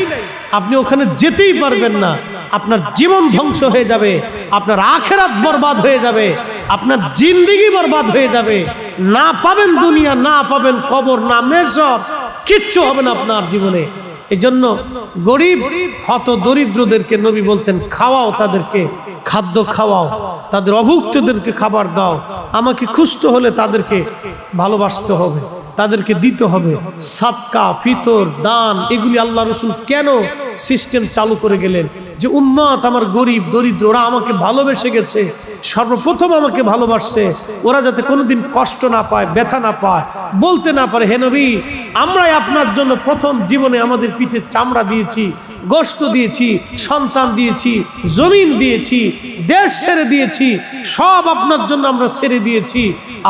আপনি ওখানে যেতেই পারবেন না। আপনার জীবন ধ্বংস হয়ে যাবে, আপনার আখিরাত বরবাদ হয়ে যাবে, আপনার জিন্দেগি বরবাদ হয়ে যাবে। না পাবেন দুনিয়া, না পাবেন কবর, না মেশর, কিচ্ছু হবে না আপনার জীবনে। এই জন্য গরিব হত দরিদ্রদেরকে নবী বলতেন, খাওয়াও, তাদেরকে খাদ্য খাওয়াও, তাদের অভুক্তদেরকে খাবার দাও। আমাকে খুঁজতে হলে তাদেরকে ভালোবাসতে হবে, তাদেরকে দিতে হবে। সাদকা, ফিতর, দান, এগুলি আল্লাহ রসুল কেন সিস্টেম চালু করে গেলেন? যে উম্মত আমার গরিব দরিদ্র, ওরা আমাকে ভালোবেসে গেছে, সর্বপ্রথম আমাকে ভালোবাসছে, ওরা যাতে কোনোদিন কষ্ট না পায়, ব্যথা না পায়, বলতে না পারে হে নবী আমরাই আপনার জন্য প্রথম জীবনে আমাদের পিঠে চামড়া দিয়েছি, গোশত দিয়েছি, সন্তান দিয়েছি, জমিন দিয়েছি, দেশ ছেড়ে দিয়েছি, সব আপনার জন্য আমরা ছেড়ে দিয়েছি,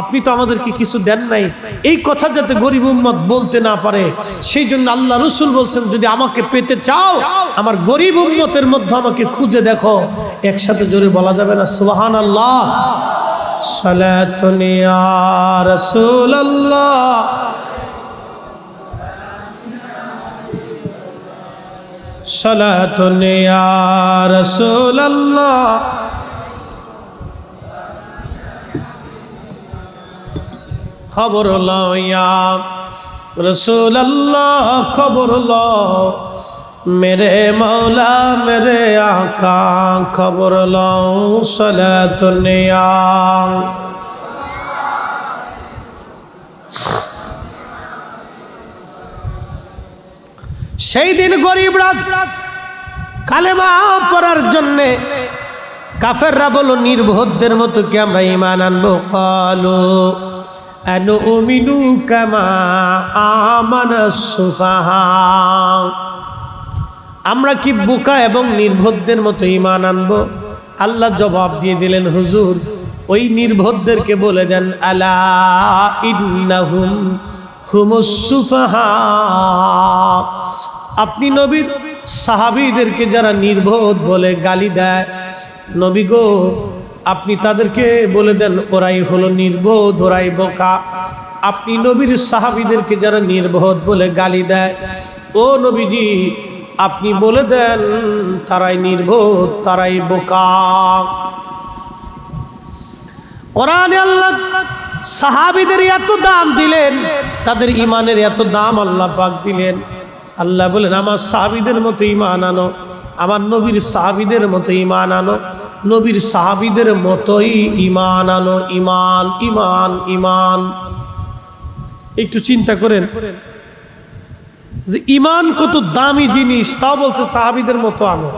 আপনি তো আমাদেরকে কিছু দেন নাই। এই কথা যাতে গরিব উম্মত বলতে না পারে, সেই জন্য আল্লাহ রসুল বলছেন, যদি আমাকে পেতে চাও আমার গরিব উম্মতের মধ্যে আমাকে খুঁজে দেখো। একসাথে জোরে বলা যাবে না সুবহানাল্লাহ? সালাতুন ইয়া রাসূলুল্লাহ, সালাতুন ইয়া রাসূলুল্লাহ, খবর লও ইয়া রাসূলুল্লাহ, খবর লও मेरे मौला मेरे आका, खबर लও সালাতুন ইয়া। সেই দিন গরিবরা কালেমা পড়ার জন্য কাফেররা বলো নির্বোধদের মতো কি আমরা ঈমান আনবো? ক্বালু আনুমিনু কামা আমানাস সুফাহা, আমরা কি বোকা এবং নির্বোধদের মতো ঈমান আনবো? আল্লাহ জবাব দিয়ে দিলেন, হুজুর ওই নির্বোধদেরকে বলে দেন, আলা ইন্নাহুম হুমুস সুফাহা। আপনি নবীর সাহাবীদেরকে যারা নির্বোধ বলে গালি দেয়, নবী গো আপনি তাদেরকে বলে দেন ওরাই হলো নির্বোধ, ওরাই বোকা। আপনি নবীর সাহাবীদেরকে যারা নির্বোধ বলে গালি দেয়, ও নবীজি আপনি বলে দেন তারাই নির্বোধ, তারাই বোকা। কোরআনে আল্লাহ সাহাবীদের এত দাম দিলেন, তাদের ইমানের এত দাম আল্লাহ পাক দিলেন। আল্লাহ বলেন আমার সাহাবীদের মতো ঈমান আনো, আমার নবীর সাহাবীদের মতো ঈমান আনো, নবীর সাহাবীদের মতোই ঈমান আনো। ঈমান ঈমান ঈমান। একটু চিন্তা করেন যে ঈমান কত দামি জিনিস, তাও বলছে সাহাবীদের মতো আনো।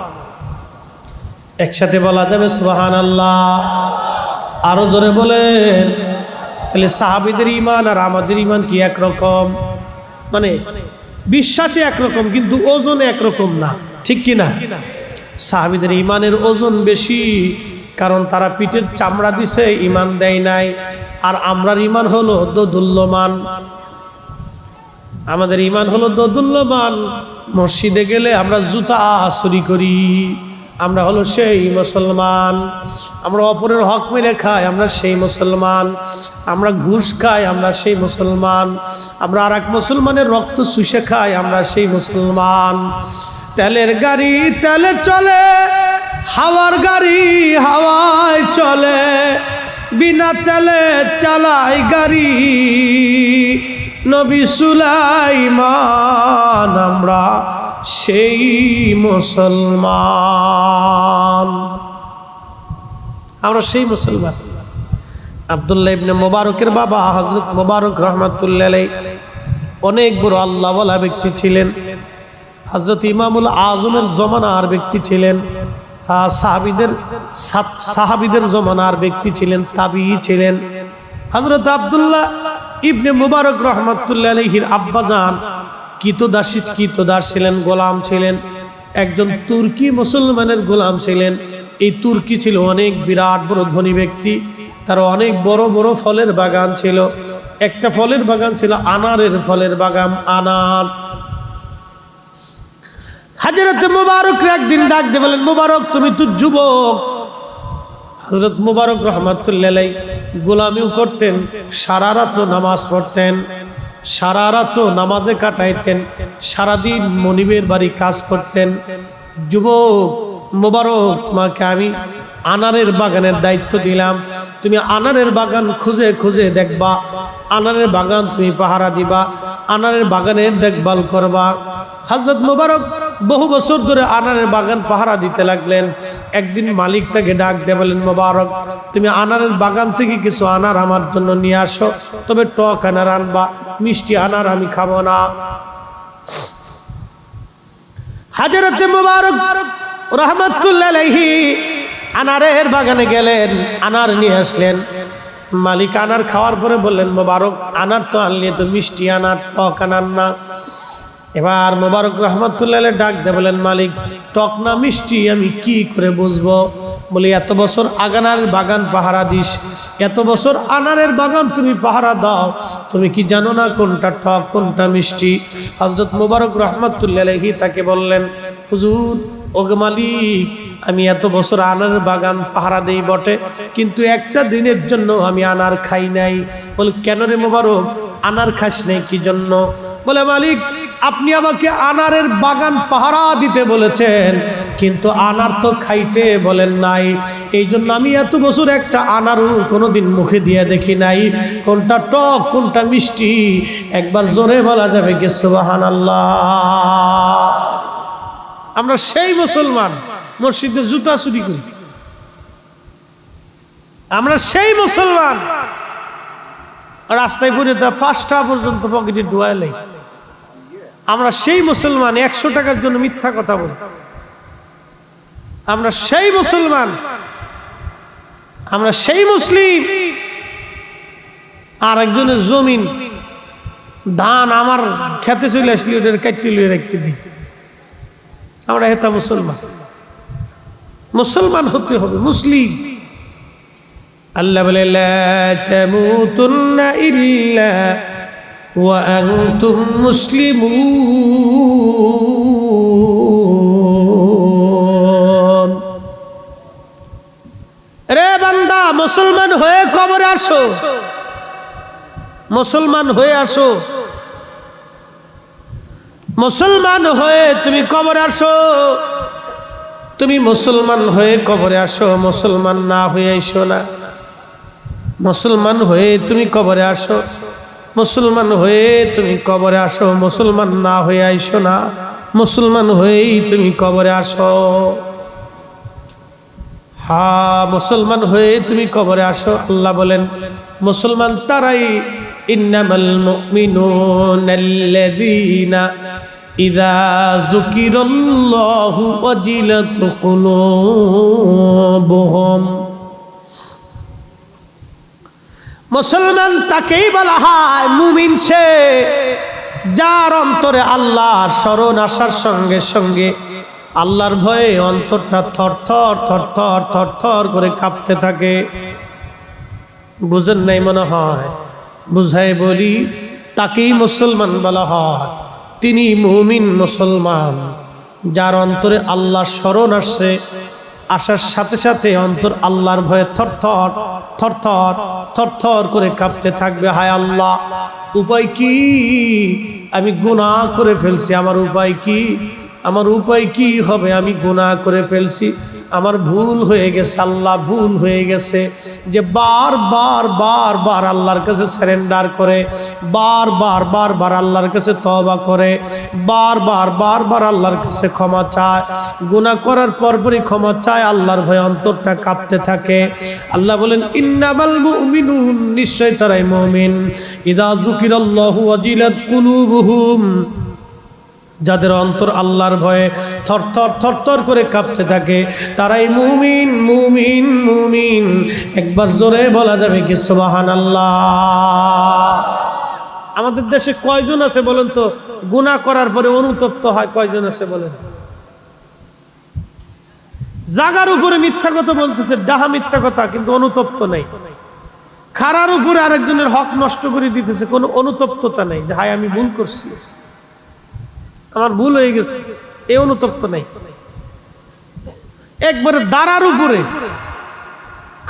একসাথে বলা যাবে সুবহানাল্লাহ? আরো জোরে বলেন। তাহলে সাহাবীদের ঈমান আর আমাদের ঈমান কি একরকম? মানে বিশ্বাসে একরকম কিন্তু ওজনে একরকম না, ঠিক কি না? সাহাবীদের ঈমানের ওজন বেশি, কারণ তারা পিঠের চামড়া দিছে, ঈমান দেয় নাই। আর আমরার ঈমান হলো দোদুল্যমান। আমাদের ঈমান হলো দোদুল্যমান। মসজিদে গেলে আমরা জুতা চুরি করি, আমরা হলো সেই মুসলমান। আমরা অপরের হক মেরে খাই, আমরা সেই মুসলমান। আমরা ঘুষ খাই, আমরা সেই মুসলমান। আমরা আর এক মুসলমানের রক্ত চুষে খাই, আমরা সেই মুসলমান। তেলের গাড়ি তেলে চলে, হাওয়ার গাড়ি হাওয়ায় চলে, বিনা তেলে চালাই গাড়ি নবী সুলাইমান। আমরা সেই মুসলমান, আমরা সেই মুসলমান। আব্দুল্লাহ ইবনে মুবারকের বাবা হযরত মুবারক রাহমাতুল্লাহ আলাইহি অনেক বড় আল্লাহওয়ালা ব্যক্তি ছিলেন। হযরত ইমামুল আজমের জমানার ব্যক্তি ছিলেন, সাহাবীদের জমানার ব্যক্তি ছিলেন, তাবিঈ ছিলেন। হযরত আব্দুল্লাহ ইবনে মুবারক রাহমাতুল্লাহ আলাইহির আব্বাজান কৃতদাস ছিলেন, গোলাম ছিলেন। একজন তুর্কি মুসলমানের গোলাম ছিলেন। এই তুর্কি ছিল অনেক বিরাট বড় ধনী ব্যক্তি, তার অনেক বড় বড় ফলের বাগান ছিল। একটা ফলের বাগান ছিল আনারের ফলের বাগান, আনার। হযরত মুবারক একদিন ডাক দিয়ে বলেন, মুবারক তুমি তো যুবক। হযরত মুবারক রাহমাতুল্লাহ আলাইহি গোলামিও করতেন, সারা রাত নামাজ পড়তেন, সারা রাত নামাজে কাটাইতেন, সারাদিন মনিবের বাড়ি কাজ করতেন। যুবক মুবারক, তোমাকে আমি আনারের বাগানের দায়িত্ব দিলাম, তুমি আনারের বাগান খুঁজে খুঁজে দেখবা, আনারের বাগান তুমি পাহারা দিবা, আনারের বাগানের দেখভাল করবা। হযরত মুবারক বহু বছর ধরে আনারের বাগান পাহারা দিতে লাগলেন। একদিন মালিক তাকে ডাক দিয়ে বলেন, মুবারক তুমি আনারের বাগান থেকে কিছু আনার আমার জন্য নিয়ে আসো, তবে টক আনার আনবা, মিষ্টি আনার আমি খাবো না। হযরত মুবারক রাহমাতুল্লাহ আলাইহি আনারের বাগানে গেলেন, আনার নিয়ে আসলেন। মালিক আনার খাওয়ার পরে বললেন, মুবারক আনার তো আনলি, তো মিষ্টি আনার, টক আনার না। এবার মুবারক রাহমাতুল্লাহ আলাইহি ডাক দিয়ে বলেন, মালিক টক না মিষ্টি আমি কি করে বুঝবো? বলি, এত বছর আনারের বাগান পাহারা দিস, এত বছর আনারের বাগান তুমি পাহারা দাও, তুমি কি জানো না কোনটা টক কোনটা মিষ্টি? হযরত মুবারক রাহমাতুল্লাহ আলাইহি তাকে বললেন, হুজুর ওগো মালিক, আমি এত বছর আনারের বাগান পাহারা দেই বটে, কিন্তু একটা দিনের জন্য আমি আনার খাই নাই। বলে, কেন রে মুবারক, আনার খাস নাই কি জন্য? বলে, মালিক আপনি আমাকে আনারের বাগান পাহারা দিতে বলেছেন, কিন্তু আনার তো খাইতে বলেন নাই, এই জন্য আমি এত বছর একটা আনারও কোনোদিন মুখে দিয়ে দেখি নাই। কোনটা টক কোনটা মিষ্টি একবার জোরে বলা যাবে কি সুবহানাল্লাহ? আমরা সেই মুসলমান মসজিদে জুতা চুরি করি, আমরা সেই মুসলমান রাস্তায় পড়ে তা 5টা পর্যন্ত পকেটে ডুয়াইলে, আমরা সেই মুসলমান 100 টাকার জন্য মিথ্যা কথা বলি, আমরা সেই মুসলমান, আমরা সেই মুসলিম। আর একজনের জমিন ধান আমার খেতে চলে আসলে ওদের কাটতে লিয়ে রাখতে দিই, আমরা হেতা মুসলমান। মুসলমান হতে হবে, মুসলিম। আল্লাহ বলে, লা তামুতুন্না ইল্লা ওয়া আনতুম মুসলিমুন। রে বান্দা, মুসলমান হয়ে কবরে আসো, মুসলমান হয়ে আসো, মুসলমান হয়ে তুমি কবরে আসো। তুমি মুসলমান হয়ে কবরে আসো, মুসলমান না হয়ে আইসো না। মুসলমান হয়ে তুমি কবরে আসো, মুসলমান হয়ে তুমি কবরে আসো, মুসলমান না হয়ে আইসো না, মুসলমান হয়েই তুমি কবরে আসো। হ্যাঁ, মুসলমান হয়ে তুমি কবরে আসো। আল্লাহ বলেন মুসলমান তারাই, ইন্নামাল মুমিনুনাল্লাযীনা ইযা যুকিরাল্লাহু ওয়াজিলাত কুলুবুহুম। মুসলমান তাকেই বলা হয় মুমিন, সে যার অন্তরে আল্লাহর স্মরণ আসার সঙ্গে সঙ্গে আল্লাহর ভয়ে অন্তরটা থরথর থরথর থরথর করে কাঁপতে থাকে। বুঝেন নাই মনে হয়? বুঝাই বলি, তাকেই মুসলমান বলা হয়। তিনি মুমিন মুসলমান, যার অন্তরে আল্লাহর স্মরণ আসছে, আসার সাথে সাথে অন্তর আল্লাহর ভয়ে থরথর থরথর থরথর করে কাঁপতে থাকবে। হায় আল্লাহ, উপায় কি? আমি গুনাহ করে ফেলছি, আমার উপায় কি? আমার উপায় কি হবে? আমি গুনাহ করে ফেলছি, আমার ভুল হয়ে গেছে আল্লাহ, ভুল হয়ে গেছে। যে বারবার বারবার আল্লাহর কাছে সারেন্ডার করে, বারবার বারবার আল্লাহর কাছে তওবা করে, বারবার বারবার আল্লাহর কাছে ক্ষমা চায়, গুনাহ করার পরপরই ক্ষমা চায়, আল্লাহর ভয়ে অন্তরটা কাঁপতে থাকে। আল্লাহ বলেন ইন্নামাল মুমিনুন, নিশ্চয় তারাই মুমিন, ইযা যুকিরাল্লাহু ওয়াজিলাত কুলুবুহুম, যাদের অন্তর আল্লাহর ভয়ে থরথর থরথর করে কাঁপতে থাকে, তারাই মুমিন মুমিন মুমিন। একবার জোরে বলা যাবে কি সুবহানাল্লাহ? আমাদের দেশে কয়জন আছে বলেন তো গুনাহ করার পরে অনুতপ্ত হয়? কয়জন আছে বলেন? জাগার উপরে মিথ্যা কথা বলতেছে, ডাহা মিথ্যা কথা, কিন্তু অনুতপ্ত নাই। খারার উপরে আরেকজনের হক নষ্ট করে দিতেছে, কোনো অনুতপ্ততা নাই যে হায় আমি ভুল করছি, আমার ভুল হয়ে গেছে, এই অনুতপ্ত নাই। একবারে দাঁড়ার উপরে,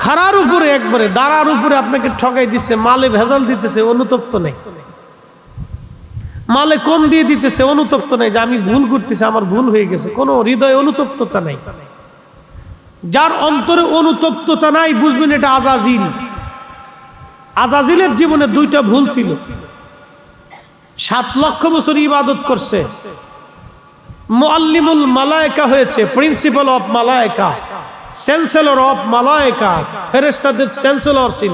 খারার উপরে, একবারে দাঁড়ার উপরে আপনাকে ঠকাই দিচ্ছে, মালে ভেজাল দিতেছে, অনুতপ্ত নাই। মালে কম দিয়ে দিতেছে, অনুতপ্ত নাই যে আমি ভুল করতেছি, আমার ভুল হয়ে গেছে, কোনো হৃদয়ে অনুতপ্ততা নাই। যার অন্তরে অনুতপ্ততা নাই, বুঝবেন এটা আজাজিল। আজাজিলের জীবনে দুইটা ভুল ছিল। 7 লক্ষ বছর ইবাদত করছে, মুআল্লিমুল মালায়েকা হয়েছে, প্রিন্সিপাল অফ মালায়েকা, চ্যান্সেলর অফ মালায়েকা, ফেরেশতাদের চ্যান্সেলর ছিল,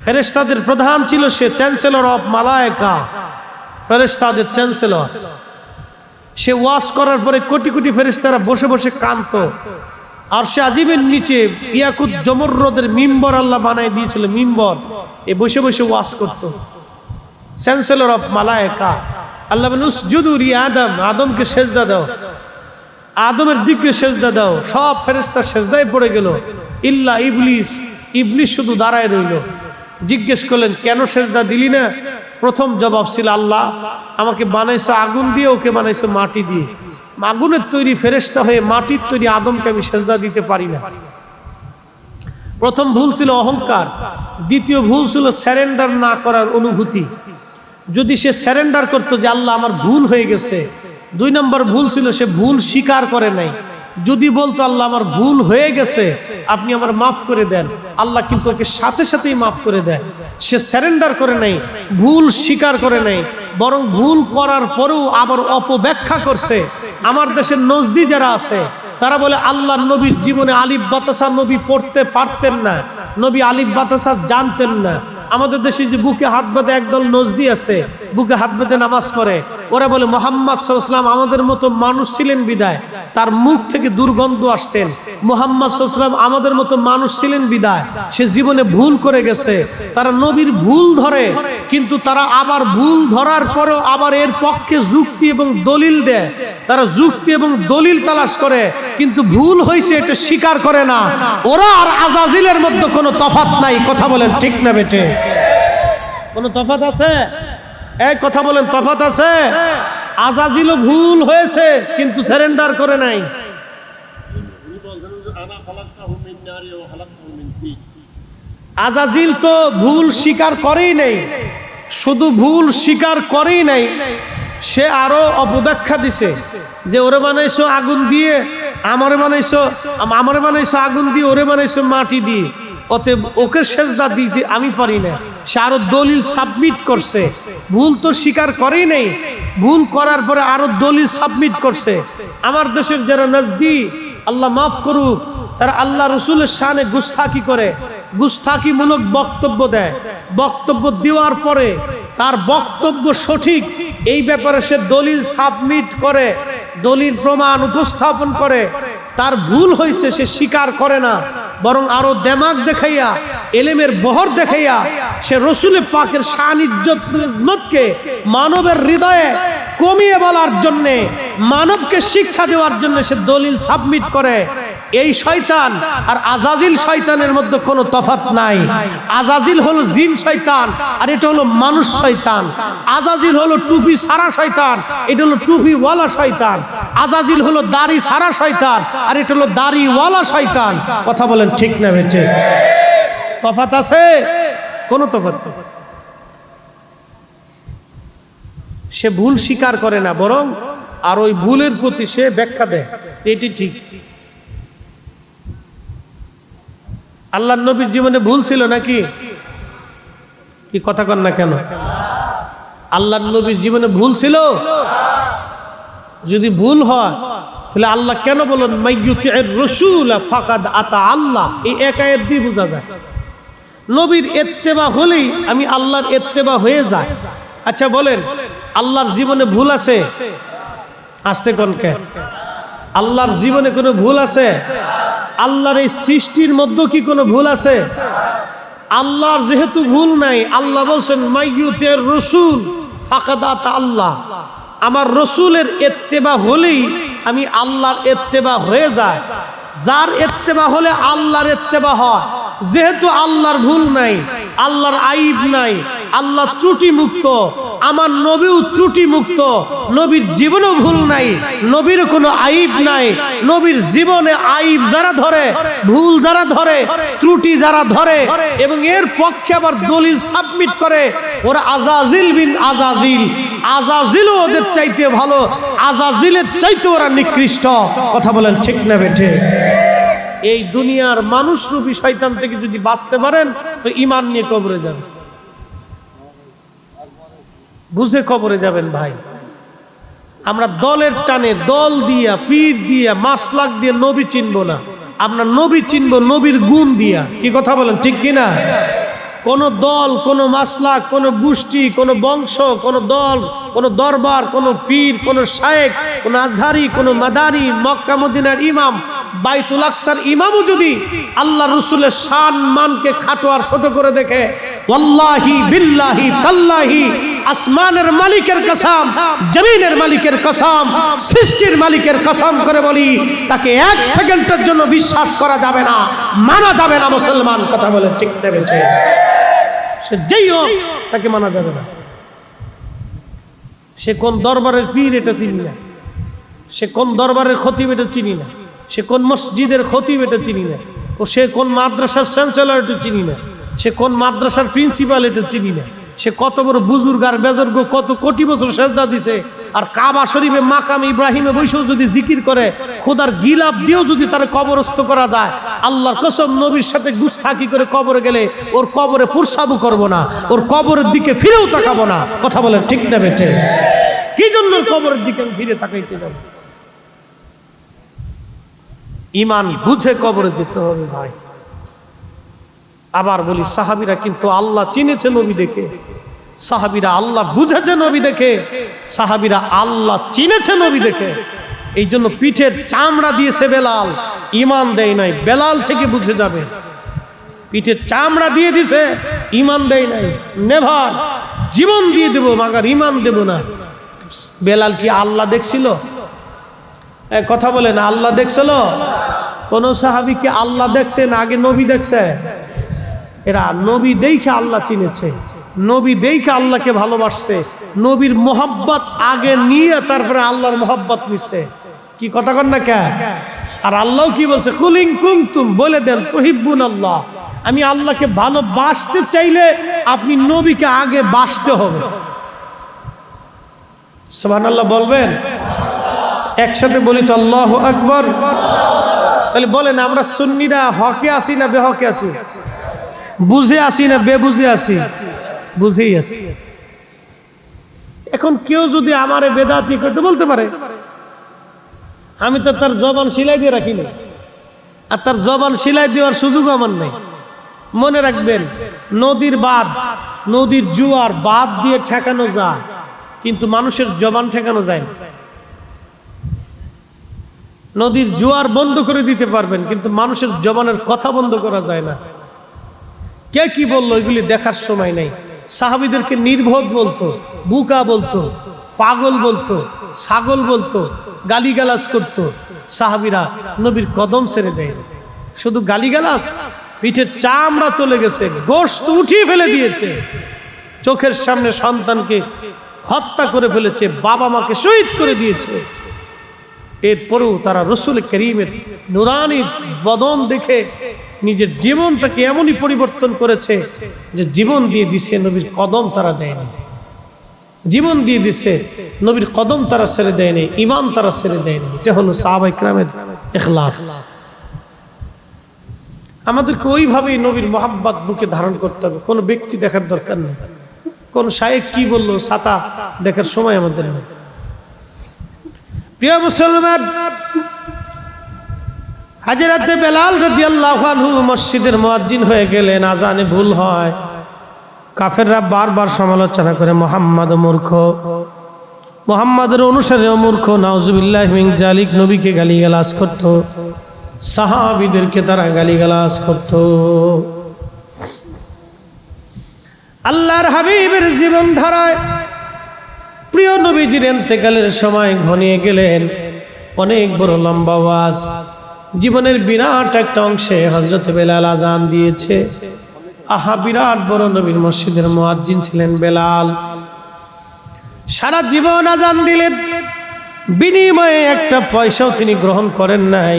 ফেরেশতাদের প্রধান ছিল সে, চ্যান্সেলর অফ মালায়েকা, ফেরেশতাদের চ্যান্সেলর। সে ওয়াজ করার পরে কোটি কোটি ফেরেশতারা বসে বসে কাঁদতো। আর সে আজিমের নিচে ইয়াকুত জমররদের মিম্বর আল্লাহ বানাই দিয়েছিল, মিম্বর, এ বসে বসে ওয়াজ করতো। Chancellor of মালায়েকা। আল্লাহ বলেন উসজুদু লি আদম, আদমকে সেজদা দাও, আদমের দিকে সেজদা দাও। সব ফেরেশতা সেজদায় পড়ে গেল, ইল্লা ইবলিস, ইবলিস শুধু দাঁড়ায় রইল। জিজ্ঞেস করলেন কেন সেজদা দিলি না? প্রথম জবাব ছিল আল্লাহ আমাকে বানাইছো আগুন দিয়ে, ওকে বানাইছো মাটি দিয়ে। আগুনের তৈরি ফেরেশতা হয়ে মাটির তৈরি আদমকে আমি সেজদা দিতে পারি না। প্রথম ভুল ছিল অহংকার, দ্বিতীয় ভুল ছিল সারেন্ডার না করার অনুভূতি। যদি সে সারেন্ডার করতো যে আল্লাহ আমার ভুল হয়ে গেছে। 2 নম্বর ভুল ছিল সে ভুল স্বীকার করে নাই। যদি বলতো আল্লাহ আমার ভুল হয়ে গেছে, আপনি আমার মাফ করে দেন, আল্লাহ কিন্তু ওকে সাথে সাথেই মাফ করে দেয়। সে সারেন্ডার করে নাই, ভুল স্বীকার করে নাই, বরং ভুল করার পরেও আবার অপব্যাখ্যা করছে। আমার দেশের নজদি যারা আছে তারা বলে আল্লাহর নবীর জীবনে আলিফ বাতাসা নবী পড়তে পারতেন না, নবী আলিফ বাতাসা জানতেন না। আমাদের দেশে যে বুকে হাত বেঁধে একদল নজদি আছে, বুকে হাত বেঁধে নামাজ পড়ে, ওরা বলে মুহাম্মদ সাল্লাল্লাহু আলাইহি ওয়াসাল্লাম আমাদের মতো মানুষ ছিলেন বিদায় তার মুখ থেকে দুর্গন্ধ আসতেন। মুহাম্মদ সাল্লাল্লাহু আলাইহি ওয়াসাল্লাম আমাদের মতো মানুষ ছিলেন বিদায় সে জীবনে ভুল করে গেছে। তারা নবীর ভুল ধরে, কিন্তু তারা আবার ভুল ধরার পরেও আবার এর পক্ষে যুক্তি এবং দলিল দেয়। তারা যুক্তি এবং দলিল তালাশ করে, কিন্তু ভুল হয়েছে এটা স্বীকার করে না। ওরা আর আজাজিলের মধ্যে কোনো তফাৎ নাই। কথা বলেন ঠিক না বেটে? কোনো তফাৎ আছে? এই কথা বলেন, তফাৎ আছে? আজাজিলও ভুল হয়েছে কিন্তু সারেন্ডার করে নাই। আজাজিল তো ভুল স্বীকার করেই নাই, শুধু ভুল স্বীকার করেই নাই, সে আরো অপব্যাখ্যা দিছে যে ওরে বানাইছো আগুন দিয়ে, আমারে বানাইছো আগুন দিয়ে, ওরে বানাইছো মাটি দিয়ে। অতএব ওকে সেজদা দিতে আমি পারি না। সে আরো দলিল সাবমিট করছে, ভুল তো স্বীকার করেই নেই, ভুল করার পরে আরো দলিল সাবমিট করছে। আমার দেশের যারা নজদি, আল্লাহ মাফ করুক, তারা আল্লাহ রসুলের শানে গুস্তাখি করে, গুস্তাখিমূলক বক্তব্য দেয়। বক্তব্য দেওয়ার পরে তার বক্তব্য সঠিক এই ব্যাপারে সে দলিল সাবমিট করে, দলিল প্রমাণ উপস্থাপন করে। তার ভুল হয়েছে সে স্বীকার করে না, বরং আরো দেমাগ দেখাইয়া, এলেমের বহর দেখাইয়া সে রসুলের পাকের শান ইজ্জতকে মানবের হৃদয়ে কমিয়ে বলার জন্যে, মানবকে শিক্ষা দেওয়ার জন্য সে দলিল সাবমিট করে। এই শয়তান আর আজাজিল শয়তানের মধ্যে কোনো তফাৎ নাই। আজাজিল হলো জিন শয়তান, আর এটা হলো মানুষ শয়তান। আজাজিল হলো টুপি সারা শয়তান, এটা হলো টুপিওয়ালা শয়তান। আজাজিল হলো দাড়ি সারা শয়তান, আর এটা হলো দাড়িওয়ালা শয়তান। কথা বলেন ঠিক না বেঠে? তফাৎ আছে? কোনো তফাৎ নেই। সে ভুল স্বীকার করে না, বরং আর ওই ভুলের প্রতি সে ব্যাখ্যা দেয়, এটি ঠিক। আল্লাহর নবীর জীবনে ভুল ছিল নাকি? কি কথা কন না কেন? আল্লাহর নবীর জীবনে ভুল ছিল? যদি ভুল হয় তাহলে আল্লাহ কেন বলেন মাইয়ুতির রাসূল ফাকাদ আতা আল্লাহ? এই এক আয়াত দিয়ে বোঝা যায় নবীর ইত্তেবা হলেই আমি আল্লাহর ইত্তেবা হয়ে যায়। আচ্ছা বলেন, আল্লাহর জীবনে ভুল আছে? আসতে কোন কে? আল্লাহর জীবনে কোনো ভুল আছে? আল্লাহর এই সৃষ্টির মধ্যে কি কোনো ভুল আছে? আল্লাহর যেহেতু ভুল নাই, আল্লাহ বলছেন মাইয়ুতির রাসূল ফাকাদ আতা আল্লাহ। আমার রসুলের ইত্তেবা হলেই আমি আল্লাহর ইত্তেবা হয়ে যায়। যার ইত্তেবা হলে আল্লাহর ইত্তেবা হয়। যেহেতু আল্লাহর ভুল নাই, আল্লাহর আইব নাই, আল্লাহ ত্রুটি মুক্ত, আমার নবীও ত্রুটি মুক্ত, নবীর জীবনেও ভুল নাই, নবীর কোনো আইব নাই। নবীর জীবনে আইব যারা ধরে, ভুল যারা ধরে, ত্রুটি যারা ধরে এবং এর পক্ষে আবার দলিল সাবমিট করে, ওরা আজাজিল বিন আজাজিল। আজাজিলও ওদের চাইতে ভালো, আজাজিলের চাইতে ওরা নিকৃষ্ট। কথা বলেন ঠিক না বেঠে? এই দুনিয়ার মানুষ রূপী শয়তান থেকে যদি বাঁচতে পারেন তো ঈমান নিয়ে কবরে যাবেন, বুঝে কবরে যাবেন ভাই। আমরা দলের টানে, দল দিয়া, পীর দিয়া, মাসলাক দিয়ে নবী চিনবো না। আমরা নবী চিনবো নবীর গুণ দিয়া। কি কথা বলেন ঠিক কিনা? কোন দল, কোন মাসলাক, কোন গোষ্ঠী, কোন বংশ, কোন দল, কোন দরবার, কোন পীর, কোন শায়েখ, কোন আজহারি, কোন মাদানি, মক্কা মদিনার ইমাম, বাইতুল আকসার ইমামও যদি আল্লাহ রসুলের শান মানকে খাটো আর ছোট করে দেখে, ওয়াল্লাহি বিল্লাহি তাল্লাহি, আসমানের মালিকের কসম, জমিনের মালিকের কসম, সৃষ্টির মালিকের কসম করে বলি, তাকে এক সেকেন্ডের জন্য বিশ্বাস করা যাবে না, মানা যাবে না। মুসলমান কথা বলে ঠিক নেবেছে, সে যেই হোক তাকে মানা যাবে না। সে কোন দরবারের পীর এটা চিনি না, সে কোন দরবারের খতিব এটা চিনি না, সে কোন মসজিদের খতিব এটা চিনি না, ও সে কোন মাদ্রাসার চ্যান্সেলর এটা চিনি না, সে কোন মাদ্রাসার প্রিন্সিপাল এটা চিনি না, সে কত বড় বুজুর্গ আর বেজর্গ কত কোটি বছর সেজদা দিছে, আর কাবা শরীফে মাকাম ইব্রাহিমে বৈশাও যদি জিকির করে, খোদার গিলাপ দিয়েও যদি তার কবরস্থ করা যায়, আল্লাহর কসম নবীর সাথে গুস্তাখি করে কবরে গেলে ওর কবরে পুরসাবু করব না, ওর কবরের দিকে ফিরেও তাকাবো না। কথা বলেন ঠিক না বেঠে? কি জন্য কবরের দিকে ফিরে তাকাইতে যাব? ঈমান বুঝে কবরে যেতে হবে ভাই। আবার বলি, সাহাবীরা কিন্তু আল্লাহ চিনেছে নবী দেখে, সাহাবীরা আল্লাহ বুঝেছে নবী দেখে, সাহাবীরা আল্লাহ চিনেছে নবী দেখে। এই জন্য পিঠের চামড়া দিয়েছে বেলাল, ঈমান দেয় নাই। বেলাল থেকে বুঝে যাবে, পিঠের চামড়া দিয়ে দিছে, ঈমান দেয় নাই। নেভার, জীবন দিয়ে দেব মাগার ঈমান দেব না। বেলাল কি আল্লাহ দেখছিল? কথা বলে না, আল্লাহ দেখছিল? কোন সাহাবী কি আল্লাহ দেখছে না আগে নবী দেখছে? এরা নবী দেখে আল্লাহ চিনেছে, নবী দেখে আল্লাহকে ভালোবাসছে, নবীর মোহাব্বত আগে নিয়ে তারপরে আল্লাহর মোহাব্বত নিছে। কি কথা কন না কে? আর আল্লাহ কি বলছে? কুলিং কুনতুম, বলে দেন তুহিব্বুন আল্লাহ, আমি আল্লাহকে ভালোবাসতে চাইলে আপনি নবীকে আগে বাসতে হবে। সুবহানাল্লাহ বলবেন? একসাথে বলি তো আল্লাহু আকবার। তাহলে বলেন আমরা সুন্নিরা হকে আসি না বেহকে আসি? বুঝে আসি না বেবুঝে আসি? বুঝেই আসি। এখন কেউ যদি আমারে বেদাতি করতে বলতে পারে, আমি তো তার জবান সিলাই দিয়ে রাখিনি, আর তার জবান সিলাই দেওয়ার সুযোগ আমার নেই। মনে রাখবেন, নদীর বাঁধ, নদীর জোয়ার বাঁধ দিয়ে ঠেকানো যায়, কিন্তু মানুষের জবান ঠেকানো যায় না। নদীর জোয়ার বন্ধ করে দিতে পারবেন, কিন্তু মানুষের জবানের কথা বন্ধ করা যায় না। কে কি বললো এগুলি দেখার সময় নেই। সাহাবীদেরকে নির্বোধ বলতো, বুকা বলতো, পাগল বলতো, ছাগল বলতো, গালিগালাজ করতো। সাহাবীরা নবীর কদম ছেড়ে দেয়। শুধু গালিগালাজ, পিঠের চামড়া চলে গেছে, গোশত উঠিয়ে ফেলে দিয়েছে, চোখের সামনে সন্তানকে হত্যা করে ফেলেছে, বাবা মাকে শহীদ করে দিয়েছে। এরপরেও তারা রসুল করিমের নুরানি বদন দেখে নিজের জীবনটাকে এমনই পরিবর্তন করেছে যে জীবন দিয়ে দিছে, নবীর কদম তারা দেয়নি। জীবন দিয়ে দিছে, নবীর কদম তারা ছেড়ে দেয়নি, ঈমান তারা ছেড়ে দেয়নি। এটা হলো সাহাবায়ে কেরামের ইখলাস। আমাদেরকে ওইভাবেই নবীর মোহাব্বত বুকে ধারণ করতে হবে। কোনো ব্যক্তি দেখার দরকার নেই, কোন শায়েখ কি বললো ছাতা দেখার সময় আমাদের নেই। প্রিয় মুসলমান, হযরত বেলাল রাদিয়াল্লাহু আনহু মসজিদের মুয়াজ্জিন হয়ে গেলেন। আজানে ভুল হয়, কাফেররা বারবার সমালোচনা করে মুহাম্মদ মূর্খ, মুহাম্মাদের অনুসারীও মূর্খ, নাউজুবিল্লাহি মিন জালিক। নবীকে গালিগালাজ করত, সাহাবীদেরকে তারা গালিগালাজ করত। আল্লাহর হাবিবের জীবনধারায় প্রিয় নবীজির ইন্তেকালের সময় ঘনিয়ে গেলেন। অনেক বড় লম্বা ওয়াজ, জীবনের বিরাট একটা অংশে হযরত বেলাল আজান দিয়েছে। আহা, বিরাট বড় নবীর মসজিদের মুয়াজ্জিন ছিলেন বেলাল। সারা জীবন আজান দিলেন, বিনিময়ে একটা পয়সাও তিনি গ্রহণ করেন নাই।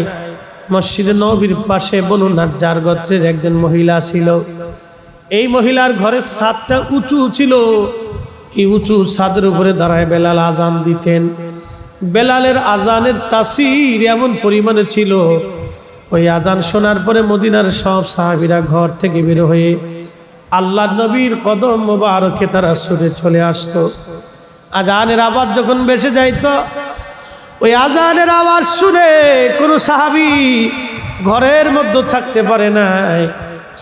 মসজিদে নবীর পাশে বনু নাজ্জার গোত্রের একজন মহিলা ছিল। এই মহিলার ঘরের ছাদটা উঁচু ছিল। এই উঁচু ছাদের উপরে দাঁড়ায় বেলাল আজান দিতেন। বেলালের আজানের তাসির এমন পরিমাণে ছিল, ওই আজান শোনার পরে মদিনার সব সাহাবীরা ঘর থেকে বের হয়ে আল্লাহর নবীর কদম মোবারকে তারা ছুটে চলে আসতো। আজানের আওয়াজ যখন বেঁচে যাইতো, ওই আজানের আওয়াজ শুনে কোনো সাহাবী ঘরের মধ্যে থাকতে পারে নাই।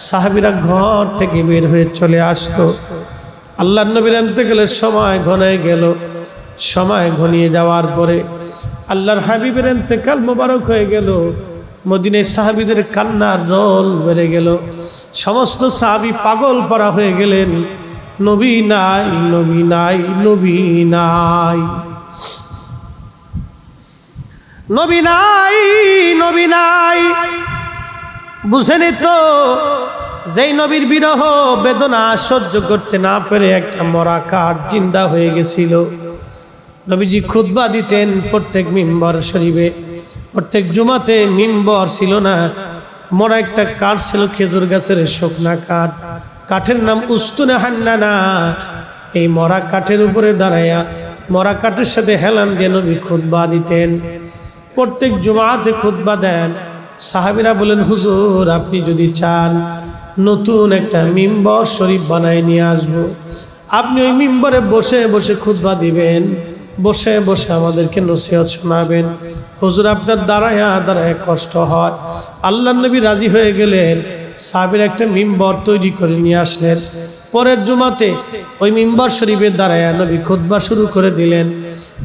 সাহাবীরা ঘর থেকে বের হয়ে চলে আসতো। আল্লাহর নবীর ইন্তেকালের সময় ঘনায় গেল। সময় ঘনিয়ে যাওয়ার পরে আল্লাহর হাবিবের ইন্তেকাল মোবারক হয়ে গেল। মদিনায় সাহাবীদের কান্নার রোল বেড়ে গেল। সমস্ত সাহাবী পাগল পারা হয়ে গেলেন, নবী নাই, নবী নাই, নবী নাই, নবী নাই, নবী নাই। বুঝেনি তো, যেই নবীর বিরহ বেদনা সহ্য করতে না পেরে একটা মরা কাঠ জিন্দা হয়ে গেছিল। নবীজি খুতবা দিতেন প্রত্যেক মিম্বর শরীফে। প্রত্যেক জুমাতে মিম্বর ছিল না, মরা একটা কাঠ ছিল, খেজুর গাছের শুকনা কাঠ। কাঠের নাম উস্তুনে হান্নানা। এই মরা কাঠের উপরে দাঁড়াইয়া মরা কাঠের সাথে হেলান দিয়ে নবী খুতবা দিতেন। প্রত্যেক জুমাতে খুতবা দেন। সাহাবীরা বলেন, হুজুর আপনি যদি চান নতুন একটা মিম্বর শরীফ বানায় নিয়ে আসবো, আপনি ওই মিম্বরে বসে বসে খুতবা দিবেন, বসে বসে আমাদেরকে নসিহত শোনাবেন। হুজুর আপনার দাঁড়ায়া দাঁড়ায় কষ্ট হয়। আল্লাহর নবী রাজি হয়ে গেলেন। সাহাবীরা একটা মিম্বর তৈরি করে নিয়ে আসলেন। পরের জুমাতে ওই মিম্বর শরীফের দাঁড়ায়া নবী খুতবা শুরু করে দিলেন।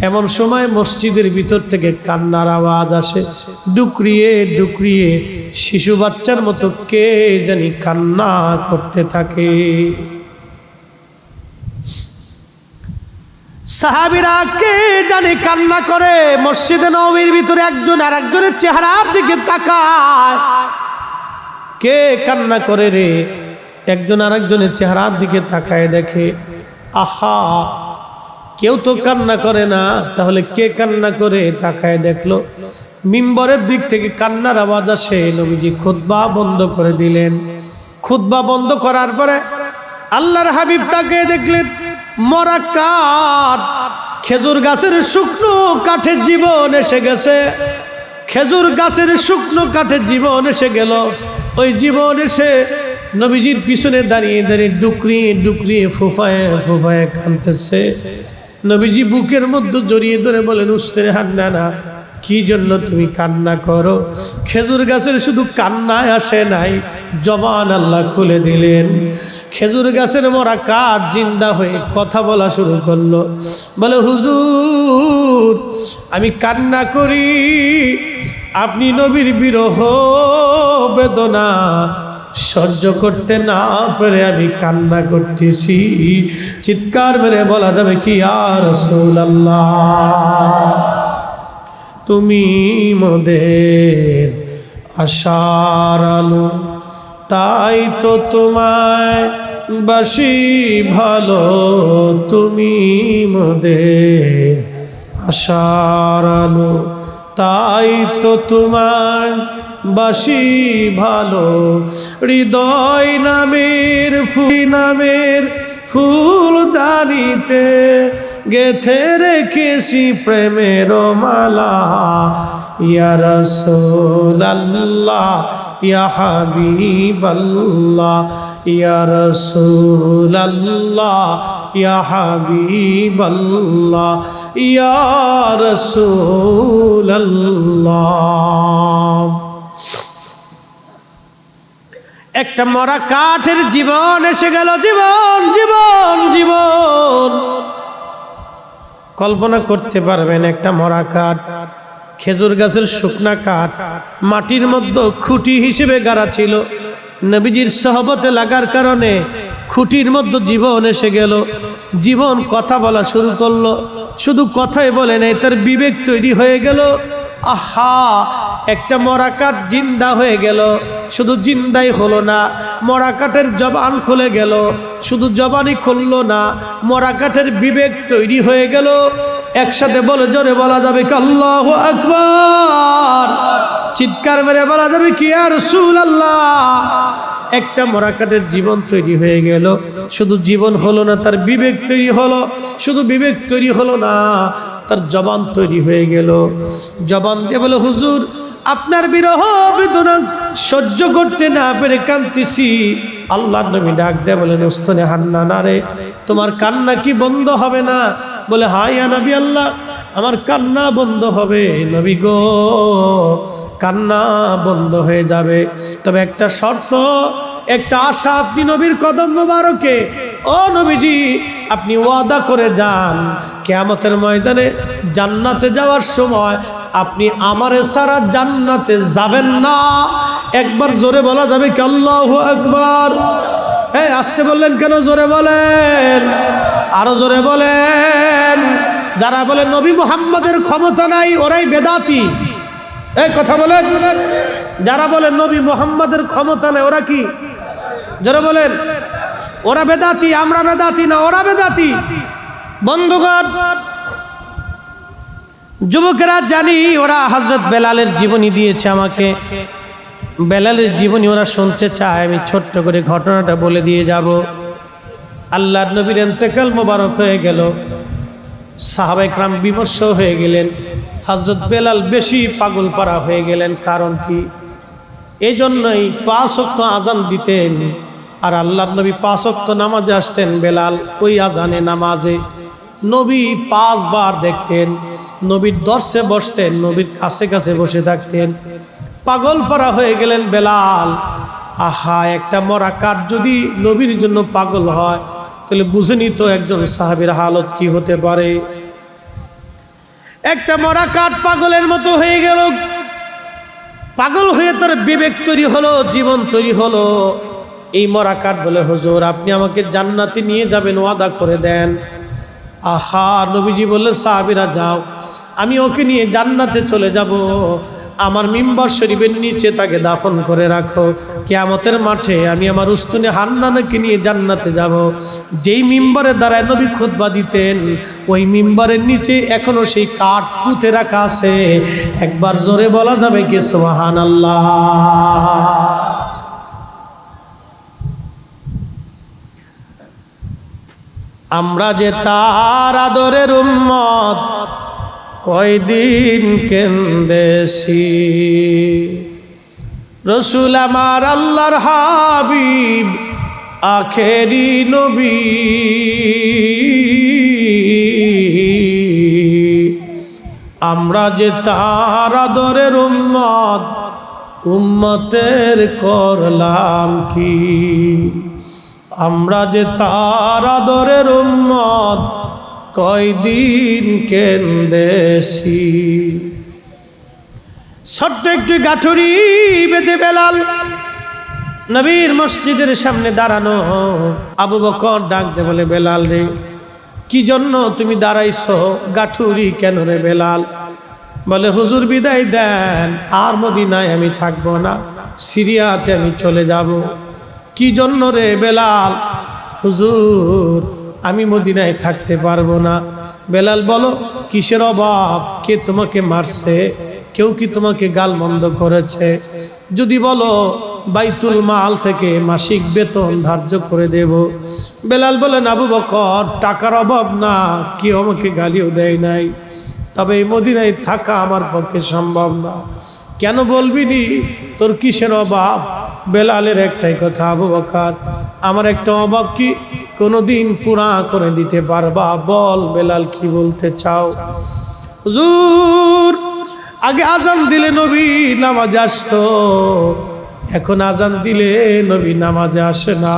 এমন সময় মসজিদের ভিতর থেকে কান্নার আওয়াজ আসে, ডুকরিয়ে ডুকরিয়ে শিশু বাচ্চার মতো কে জানি কান্না করতে থাকে। সাহাবীরা কে জানি কান্না করে। মসজিদে নববীর ভিতরে একজন আর একজনের চেহারার দিকে তাকায়। কে কান্না করে রে? একজন আর একজনের চেহারার দিকে তাকায় দেখে, আহা, কেউ তো কান্না করে না, তাহলে কে কান্না করে? তাকায় দেখলো মিম্বরের দিক থেকে কান্নার আওয়াজ আসে। নবীজি খুতবা বন্ধ করে দিলেন। খুতবা বন্ধ করার পরে আল্লাহর হাবিব তাকিয়ে দেখলেন মরা কাঠ, খেজুর গাছের শুকনো কাঠের জীবন এসে গেছে। খেজুর গাছের শুকনো কাঠে জীবন এসে গেল। ওই জীবন এসে নবীজির পিছনে দাঁড়িয়ে দাঁড়িয়ে ডুকরিয়ে ডুকরিয়ে ফুফায়ে ফুফায়ে কাঁদতেছে। নবীজি বুকের মধ্যে জড়িয়ে ধরে বলেন, উস্তের হান্না না, কি জন্য তুমি কান্না করো? খেজুর গাছের শুধু কান্নায় আসে নাই, জবান আল্লাহ খুলে দিলেন। খেজুর গাছের মরা কাঠ জিন্দা হয়ে কথা বলা শুরু করলো। বলে, হুজুর আমি কান্না করি, আপনি নবীর বিরহ বেদনা সহ্য করতে না পেরে আমি কান্না করতেছি। চিৎকার মেরে বলা যাবে কি, ইয়া রাসূলুল্লাহ তুমি মোদের আশার আলো, তাই তো তোমায় বাসি ভালো, তুমি মোদের আশার আলো, তাই তো তোমায় বাসি ভালো। হৃদয় নামের ফুলদানিতে গেথে রেখেছি প্রেমের মালা। ইয়া রাসূলুল্লাহ ইয়া হাবিবাল্লাহ, ইয়া রাসূলুল্লাহ ইয়া হাবিবাল্লাহ, ইয়া রাসূলুল্লাহ। একটা মরা কাঠের জীবন এসে গেল। জীবন জীবন জীবন কল্পনা করতে পারবেন, একটা মরা কাঠ, খেজুর গাছের শুকনা কাঠ, মাটির মধ্যে খুঁটি হিসেবে গাড়া ছিল। নবীজির সহবতে লাগার কারণে খুঁটির মধ্যে জীবন এসে গেল। জীবন কথা বলা শুরু করলো। শুধু কথাই বলে নাই, তার বিবেক তৈরি হয়ে গেল। আহা, একটা মরা কাঠ জিন্দা হয়ে গেল। শুধু জিন্দাই হলো না, মরা কাঠের জবান খুলে গেল। শুধু জবানই খুললো না, মরা কাঠের বিবেক তৈরি হয়ে গেল। একসাথে বলে জোরে বলা যাবে কি আল্লাহু আকবার? চিৎকার মেরে বলা যাবে কি ইয়া রাসূলুল্লাহ? একটা মরা কাঠের জীবন তৈরি হয়ে গেল। শুধু জীবন হলো না, তার বিবেক তৈরি হলো। শুধু বিবেক তৈরি হলো না, তার জবান তৈরি হয়ে গেল। জবান দিয়ে বলে, হুজুর আপনার বিরহ বেদনা সহ্য করতে না পেরে কাঁদতেছি। আল্লাহর নবী ডাক দেয়া বলেন, উস্তনে হান্না না রে, তোমার কান্না কি বন্ধ হবে না? বলে, হায় ইয়া নবী আল্লাহ, আমার কান্না বন্ধ হবে। নবী গো, কান্না বন্ধ হয়ে যাবে, তবে একটা শর্ত, একটা আশা আপনি নবীর কদম মোবারকে, ও নবীজি আপনি ওয়াদা করে যান, কিয়ামতের ময়দানে জান্নাতে যাওয়ার সময় আপনি আমারে সারা জান্নাতে যাবেন না। একবার জোরে বলা যাবে কি আল্লাহু আকবার? এই আসতে বললেন কেন? জোরে বলেন, আরো জোরে বলেন। যারা বলে নবী মুহাম্মদের ক্ষমতা নাই, ওরাই বেদাতি। এই কথা বলেন। যারা বলে নবী মুহাম্মদের ক্ষমতা নাই, ওরা কি? জোরে বলেন। ওরা বেদাতি, আমরা বেদাতি না, ওরা বেদাতি। বন্ধুগণ, যুবকেরা জানি ওরা হযরত বেলালের জীবনী দিয়েছে আমাকে। বেলালের জীবনী ওরা শুনতে চায়। আমি ছোট্ট করে ঘটনাটা বলে দিয়ে যাব। আল্লাহর নবীর ইন্তেকাল মোবারক হয়ে গেল। সাহাবায়ে কেরাম বিমর্ষ হয়ে গেলেন। হযরত বেলাল বেশি পাগল পারা হয়ে গেলেন। কারণ কি? এই জন্যই 5 ওয়াক্ত আজান দিতেন, আর আল্লাহর নবী 5 ওয়াক্ত নামাজে আসতেন। বেলাল ওই আজানে নামাজে নবী 5 বার দেখতেন। নবীর দর্শে বসতেন, নবীর কাছে কাছে বসে থাকতেন। পাগল পারা হয়ে গেলেন বেলাল। আহা, একটা মরা কাঠ যদি নবীর জন্য পাগল হয়, তাহলে বুঝেনি তো একজন সাহাবীর হালত কি হতে পারে। একটা মরা কাঠ পাগলের মতো হয়ে গেল। পাগল হয়ে তার বিবেক তৈরি হলো, জীবন তৈরি হলো। এই মরা কাঠ বলে, হুজুর আপনি আমাকে জান্নাতে নিয়ে যাবেন, ওয়াদা করে দেন। আহা, নবীজি বললেন, সাহাবীরা যাও, আমি ওকে নিয়ে জান্নাতে চলে যাব। আমার মিম্বার শরীফের নিচে তাকে দাফন করে রাখো। কিয়ামতের মাঠে আমি আমার উস্তুনে হান্নানকে নিয়ে জান্নাতে যাব। যেই মিম্বারের দ্বারায় নবী খুতবা দিতেন, ওই মিম্বারের নিচে এখনো সেই কাঠ পুঁতে রাখা আছে। একবার জোরে বলা যাবে কি সুবহানাল্লাহ? আমরা যে তার আদরের উম্মত, কয়দিন কেন্দেছি। রসুল আমার আল্লাহর হাবিব আখেরি নবী, আমরা যে তার আদরের উম্মত, উম্মতের করলাম কি? আমরা যে তার আদরের উম্মত, কয়দিন কেন্দেছি। ছোট্ট একটু গাঠুরি বেঁধে বেলাল নবীর মসজিদের সামনে দাঁড়ানো। আবু বকর ডাক দে বলে, বেলাল রে, কি জন্য তুমি দাঁড়াইছো? গাঠুরি কেন রে বেলাল? বলে, হুজুর বিদায় দেন, আর মদিনায় আমি থাকবো না, সিরিয়াতে আমি চলে যাব। কি জন্য রে বেলাল? হুজুর, আমি মদিনায় থাকতে পারবো না। বেলাল, বলো কিসের অভাব? কে তোমাকে মারছে? কেউ কি তোমাকে গালমন্দ করেছে? যদি বলো বাইতুল মাল থেকে মাসিক বেতন ধার্য করে দেব। বেলাল বলেন, আবু বকর, টাকার অভাব না, কেউ আমাকে গালিও দেয় নাই, তবে এই মদিনায় থাকা আমার পক্ষে সম্ভব না। কেন বলবি নি? তোর কিসের অভাব? বেলালের একটাই কথা, আবু বকর, আমার একটা অভাব কি কোনোদিন পুরা করে দিতে পারবা? বল বেলাল, কি বলতে চাও? হুজুর, আগে আজান দিলে নবী নামাজে আসতো, এখন আজান দিলে নবী নামাজে আসে না।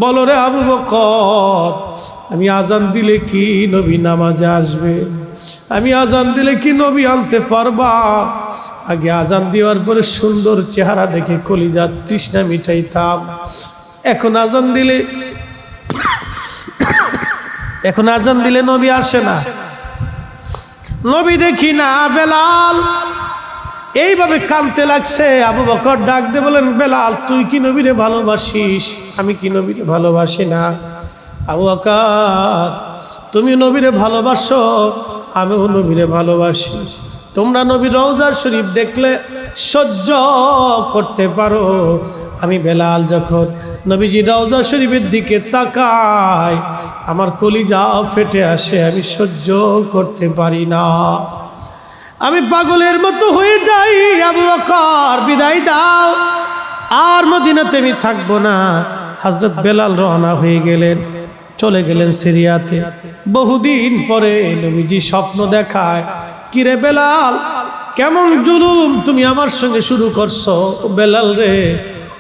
বলো রে আবু বকর, আমি আজান দিলে কি নবী নামাজে আসবে? আমি আজান দিলে কি নবী আনতে পারবা? আগে আজান দেওয়ার পরে সুন্দর চেহারা দেখে কলিজার তৃষ্ণা মিটাইতাম। এখন আজান দিলে নবী আসে না, নবী দেখি না। বেলাল এইভাবে কাঁদতে লাগছে। আবু বকর ডাক দিয়ে বলেন, বেলাল, তুই কি নবীরে ভালোবাসিস? আমি কি নবীরে ভালোবাসি না? আবু বকর, তুমি নবীরে ভালোবাসো, আমিও নবীরে ভালোবাসি। তোমরা নবীর রওজা শরীফ দেখলে সহ্য করতে পারো, আমি বেলাল যখন নবীজি রওজা শরীফের দিকে তাকাই, আমার কলিজা ফেটে আসে, আমি সহ্য করতে পারি না, আমি পাগলের মতো হয়ে যাই। আবু বকর, বিদায় দাও, আর মদিনাতে আমি থাকবো না। হযরত বেলাল রওনা হয়ে গেলেন, চলে গেলেন সিরিয়াতে। বহুদিন পরে নবীজি স্বপ্ন দেখায়, কিরে বেলাল, কেমন জুলুম তুমি আমার সঙ্গে শুরু করছো? বেলাল রে,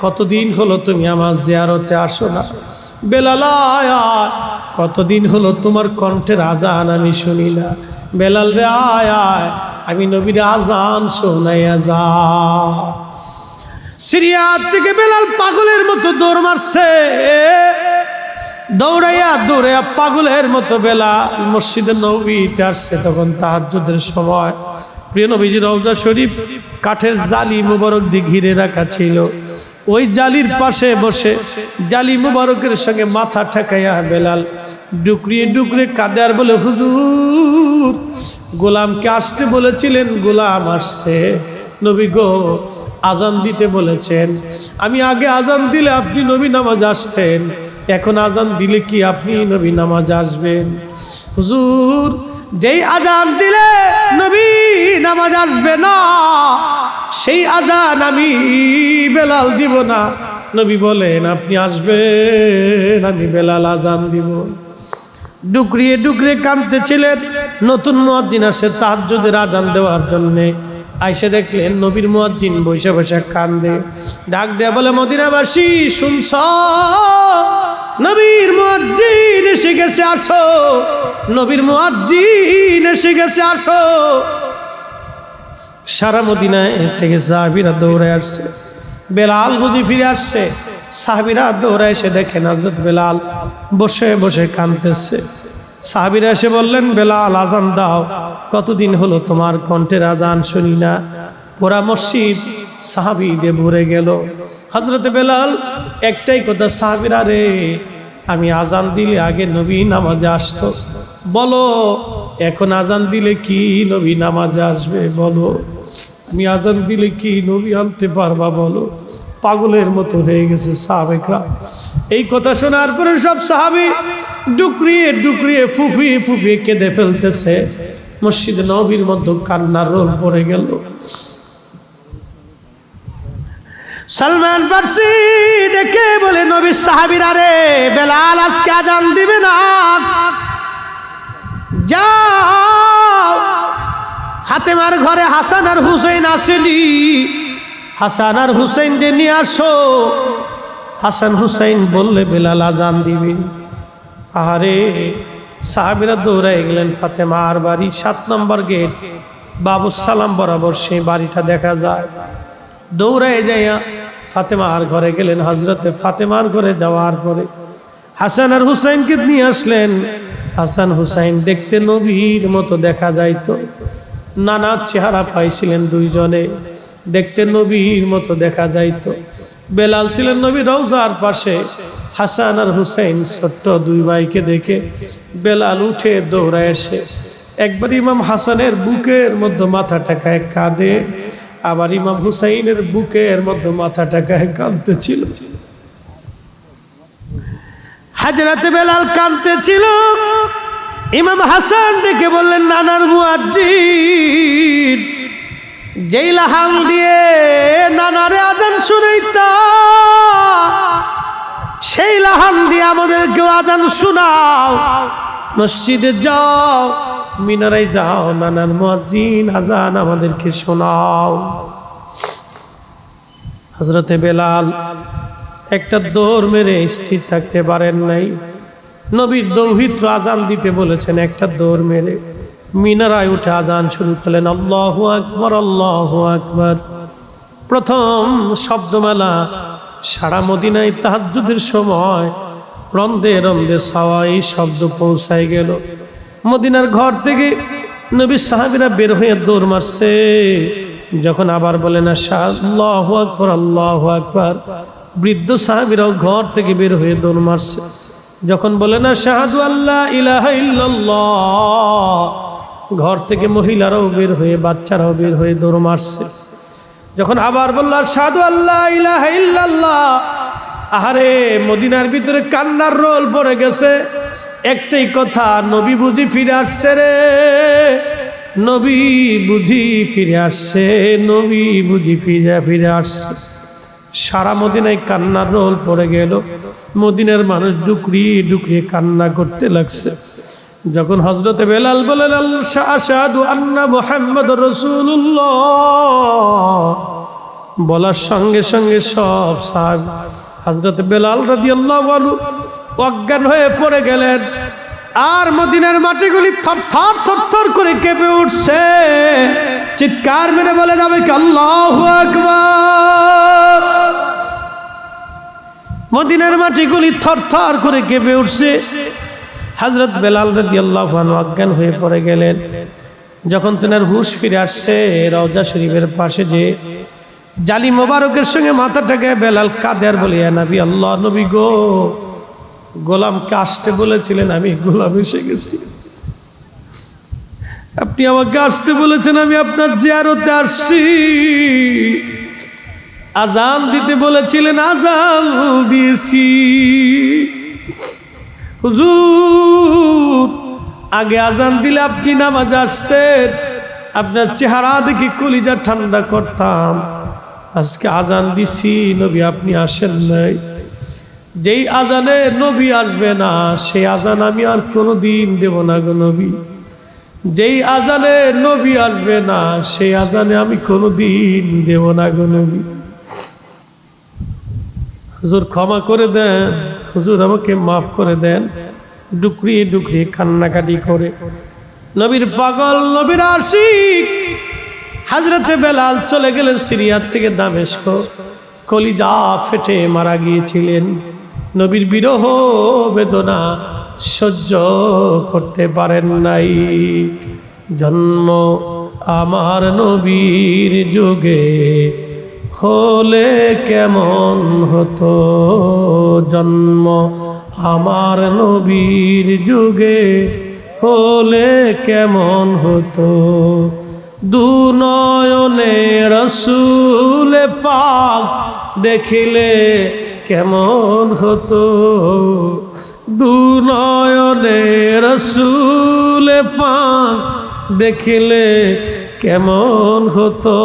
কতদিন হলো তুমি আমার জিয়ারতে আসো না? বেলাল আয়, কতদিন হলো তোমার কণ্ঠের আজান আমি শুনি না। বেলাল রে আয় আয়, আমি নবীর আজান শোনাইয়া যা। সিরিয়া থেকে বেলাল পাগলের মতো দৌড় মারছে, দৌড়াইয়া পাগলের মতো বেলাল মসজিদে নববীতে আসছে। তখন তাহাজ্জুদের সময়। প্রিয় নবীজির রওজা শরীফ কাঠের জালি মুবারক দিয়ে ঘিরে রাখা ছিল। ওই জালির পাশে বসে জালি মুবারকের সঙ্গে মাথা ঠেকাইয়া বেলাল ডুকরিয়ে ডুকরে কাঁদে আর বলে, হুজুর, গোলামকে আসতে বলেছিলেন, গোলাম আসছে। নবী গো, আজান দিতে বলেছেন, আমি আগে আজান দিলে আপনি নবী নামাজ আসতেন, এখন আজান দিলে কি আপনি নবী নামাজ আসবেন? হুজুর, যেই আজান দিলে নবী নামাজ আসবে না, সেই আজান আমি বেলাল দিব না। নবী বলেন, আপনি আসবেন, আমি বেলাল আজান দিব। ডুকরিয়ে ডুকরিয়ে কাঁদতেছিলেন। নতুন মুয়াজ্জিন আসে তাহাজ্জুদের আজান দেওয়ার জন্যে। আইসে দেখলেন নবীর মুয়াজ্জিন বসে বসে কান্দে। ডাক দেয়া বলে, মদিনাবাসী শুনছ? নবীর মুয়াজ্জিন এসে গেছে, আসো। নবীর মুয়াজ্জিন এসে গেছে, আসো। সারা মদিনায় থেকে সাহাবীরা দৌড়ে আসছে। বেলাল বুঝি ফিরে আসছে। সাহাবীরা দৌড়ে এসে দেখেন হযরত বেলাল বসে বসে কাঁদতেছে। সাহাবীরা এসে বললেন, বেলাল, আজান দাও, কতদিন হলো তোমার কণ্ঠের আজান শুনি না। পুরা মসজিদ সাহাবীদের ভরে গেল। হযরত বেলাল একটাই কথা, সাহাবীরা রে, আমি আজান দিলে আগে নবী নামাজে আসতো, বলো এখন আজান দিলে কি নবী নামাজে আসবে? বলো, আমি আজান দিলে কি নবী আনতে পারবা? বলো। পাগলের মতো হয়ে গেছে সাহাবেকরা। এই কথা শোনার পরে সব সাহাবী ডুকরিয়ে ডুকরিয়ে ফুফিয়ে ফুফিয়ে কেঁদে ফেলতেছে। মসজিদে নববীর মধ্যে কান্নার রোল পড়ে গেল। সালমান ফারসি ডেকে বলে, নবীর সাহাবীরা রে, বেলাল আজকে আজান দিবে না, যাও ফাতেমার ঘরে হাসান আর হুসাইন আসেনি, হাসান আর হুসাইনকে নিয়ে আসো। হাসান হুসাইন বললে বেলাল আজান দিবে। আরে সাহাবীরা দৌড়ায় গেলেন ফাতেমার বাড়ি, 7 নম্বর গেট, বাবু সালাম বরাবর সেই বাড়িটা দেখা যায়। দৌড়ায় যাইয়া ফাতেমার ঘরে গেলেন। হযরতে ফাতেমার ঘরে যাওয়ার পরে হাসান আর হুসাইনকে নিয়ে আসলেন। হাসান হুসাইন দেখতে নবীর মতো দেখা যাইতো, নানা চেহারা পাইছিলেন দুইজনে, দেখতে নবীর মতো দেখা যাইতো। বেলাল ছিলেন নবীর রওজার পাশে। হাসান আর হুসাইন ছোট্ট দুই ভাইকে দেখে বেলাল উঠে দৌড়ায় এসে একবার ইমাম হাসানের বুকের মধ্যে মাথা টেকায় কাঁদে, আবার ইমাম হুসাইনের বুকের মধ্যে মাথা টেকায় কাঁদতেছিল। হযরত বেলাল কাঁদতেছিল। ইমাম হাসান ডেকে বললেন, নানার মুয়াজ্জিন, যেই লাহান দিয়ে নানারে আজান শুনাইতা, সেই লাহান দিয়ে আমাদেরকে আজান শোনাও। মসজিদে যাও, মিনারে যাও, নানার মুয়াজ্জিন আজান আমাদেরকে শোনাও। হযরতে বেলাল একটা দৌড় মেরে স্থির থাকতে পারেন নাই। নবী দৌহিত্র আজান দিতে বলেছেন, একটা দৌড় মেরে মিনারায় উঠে আজান শুরু করলেন, আল্লাহু আকবার, আল্লাহু আকবার। প্রথম শব্দমালা সারা মদিনায় তাহাজ্জুদের সময় রন্দে রন্দে সওয়াই শব্দ পৌঁছায় গেল। মদিনার ঘর থেকে নবীর সাহাবীরা বের হয়ে দৌড় মারছে। যখন আবার বলেন আল্লাহু আকবার, আল্লাহু আকবার, বৃদ্ধ সাহাবীরাও ঘর থেকে বের হয়ে দৌড় মারছে। যখন বলেন আশহাদু আল্লা ইলাহা ইল্লাল্লাহ, ঘর থেকে মহিলারাও বের হয়ে, বাচ্চারাও বের হয়ে দৌড় মারছে। যখন আবার বলল আশহাদু আল্লা ইলাহা ইল্লাল্লাহ, আহারে মদিনার ভিতরে কান্নার রোল পড়ে গেছে। একটাই কথা, নবী বুঝি ফিরে আসছে রে, নবী বুঝি ফিরে আসছে, নবী বুঝি ফিরে আসছে। সারা মদিনায় কান্নার রোল পড়ে গেল। মদিনার মানুষ ডুকরিয়ে ডুকরিয়ে কান্না করতে লাগছে। যখন হযরতে বেলাল বলেন আশহাদু আন্না মুহাম্মাদুর রাসূলুল্লাহ, বলার সঙ্গে সঙ্গে সব সাহাবী হযরতে বেলাল রাদিয়াল্লাহু আনহু অজ্ঞান হয়ে পড়ে গেলেন। আর মদিনার মাটিগুলি থরথর থরথর করে কেঁপে উঠছে। চিৎকার মেরে বলে যাবে কি আল্লাহু আকবার। মদিনার মাটিগুলি থরথর করে কেঁপে উঠছে। হযরত বেলাল রাদিয়াল্লাহু আনহু অজ্ঞান হয়ে পড়ে গেলেন। যখন তেনার হুঁশ ফিরে আসছে, রওজা শরীফের পাশে যে জালি মোবারকের সঙ্গে মাথাটাকে বেলাল কাঁদে আর বলে, ইয়া নবী আল্লাহ, নবী গো, গোলামকে আসতে বলেছিলেন, আমি গোলাম এসে গেছি। আপনি আমাকে আসতে বলেছেন, আমি আপনার জিয়ারতে আসছি। আজান দিতে বলেছিলেন, আজান দিয়েছি। হুজুর, আগে আজান দিলে আপনি নামাজে আসতেন, আপনার চেহারা দেখে কলিজা ঠান্ডা করতাম। আজকে আজান দিছি, নবী আপনি আসেন নাই। যেই আজানে নবী আসবে না, সেই আজান আমি আর কোনোদিন দেব না গো নবী। যেই আজানে নবী আসবে না, সেই আজানে আমি কোনোদিন দেব না গো নবী। হুজুর ক্ষমা করে দেন, হুজুর আমাকে মাফ করে দেন। ডুকরিয়ে ডুকরিয়ে কান্নাকাটি করে নবীর পাগল, নবীর আশিক হযরতে বেলাল চলে গেলেন সিরিয়ার থেকে দামেস্ক। কলিজা ফেটে মারা গিয়েছিলেন। নবীর বিরহ বেদনা সহ্য করতে পারেন নাই। জন্ম আমার নবীর যুগে হলে কেমন হতো, জন্ম আমার নবীর যুগে হলে কেমন হতো। দুনয়নে রসুল পাক দেখিলে কেমন হতো, দুনয়নে রসুল পাক দেখিলে কেমন হতো।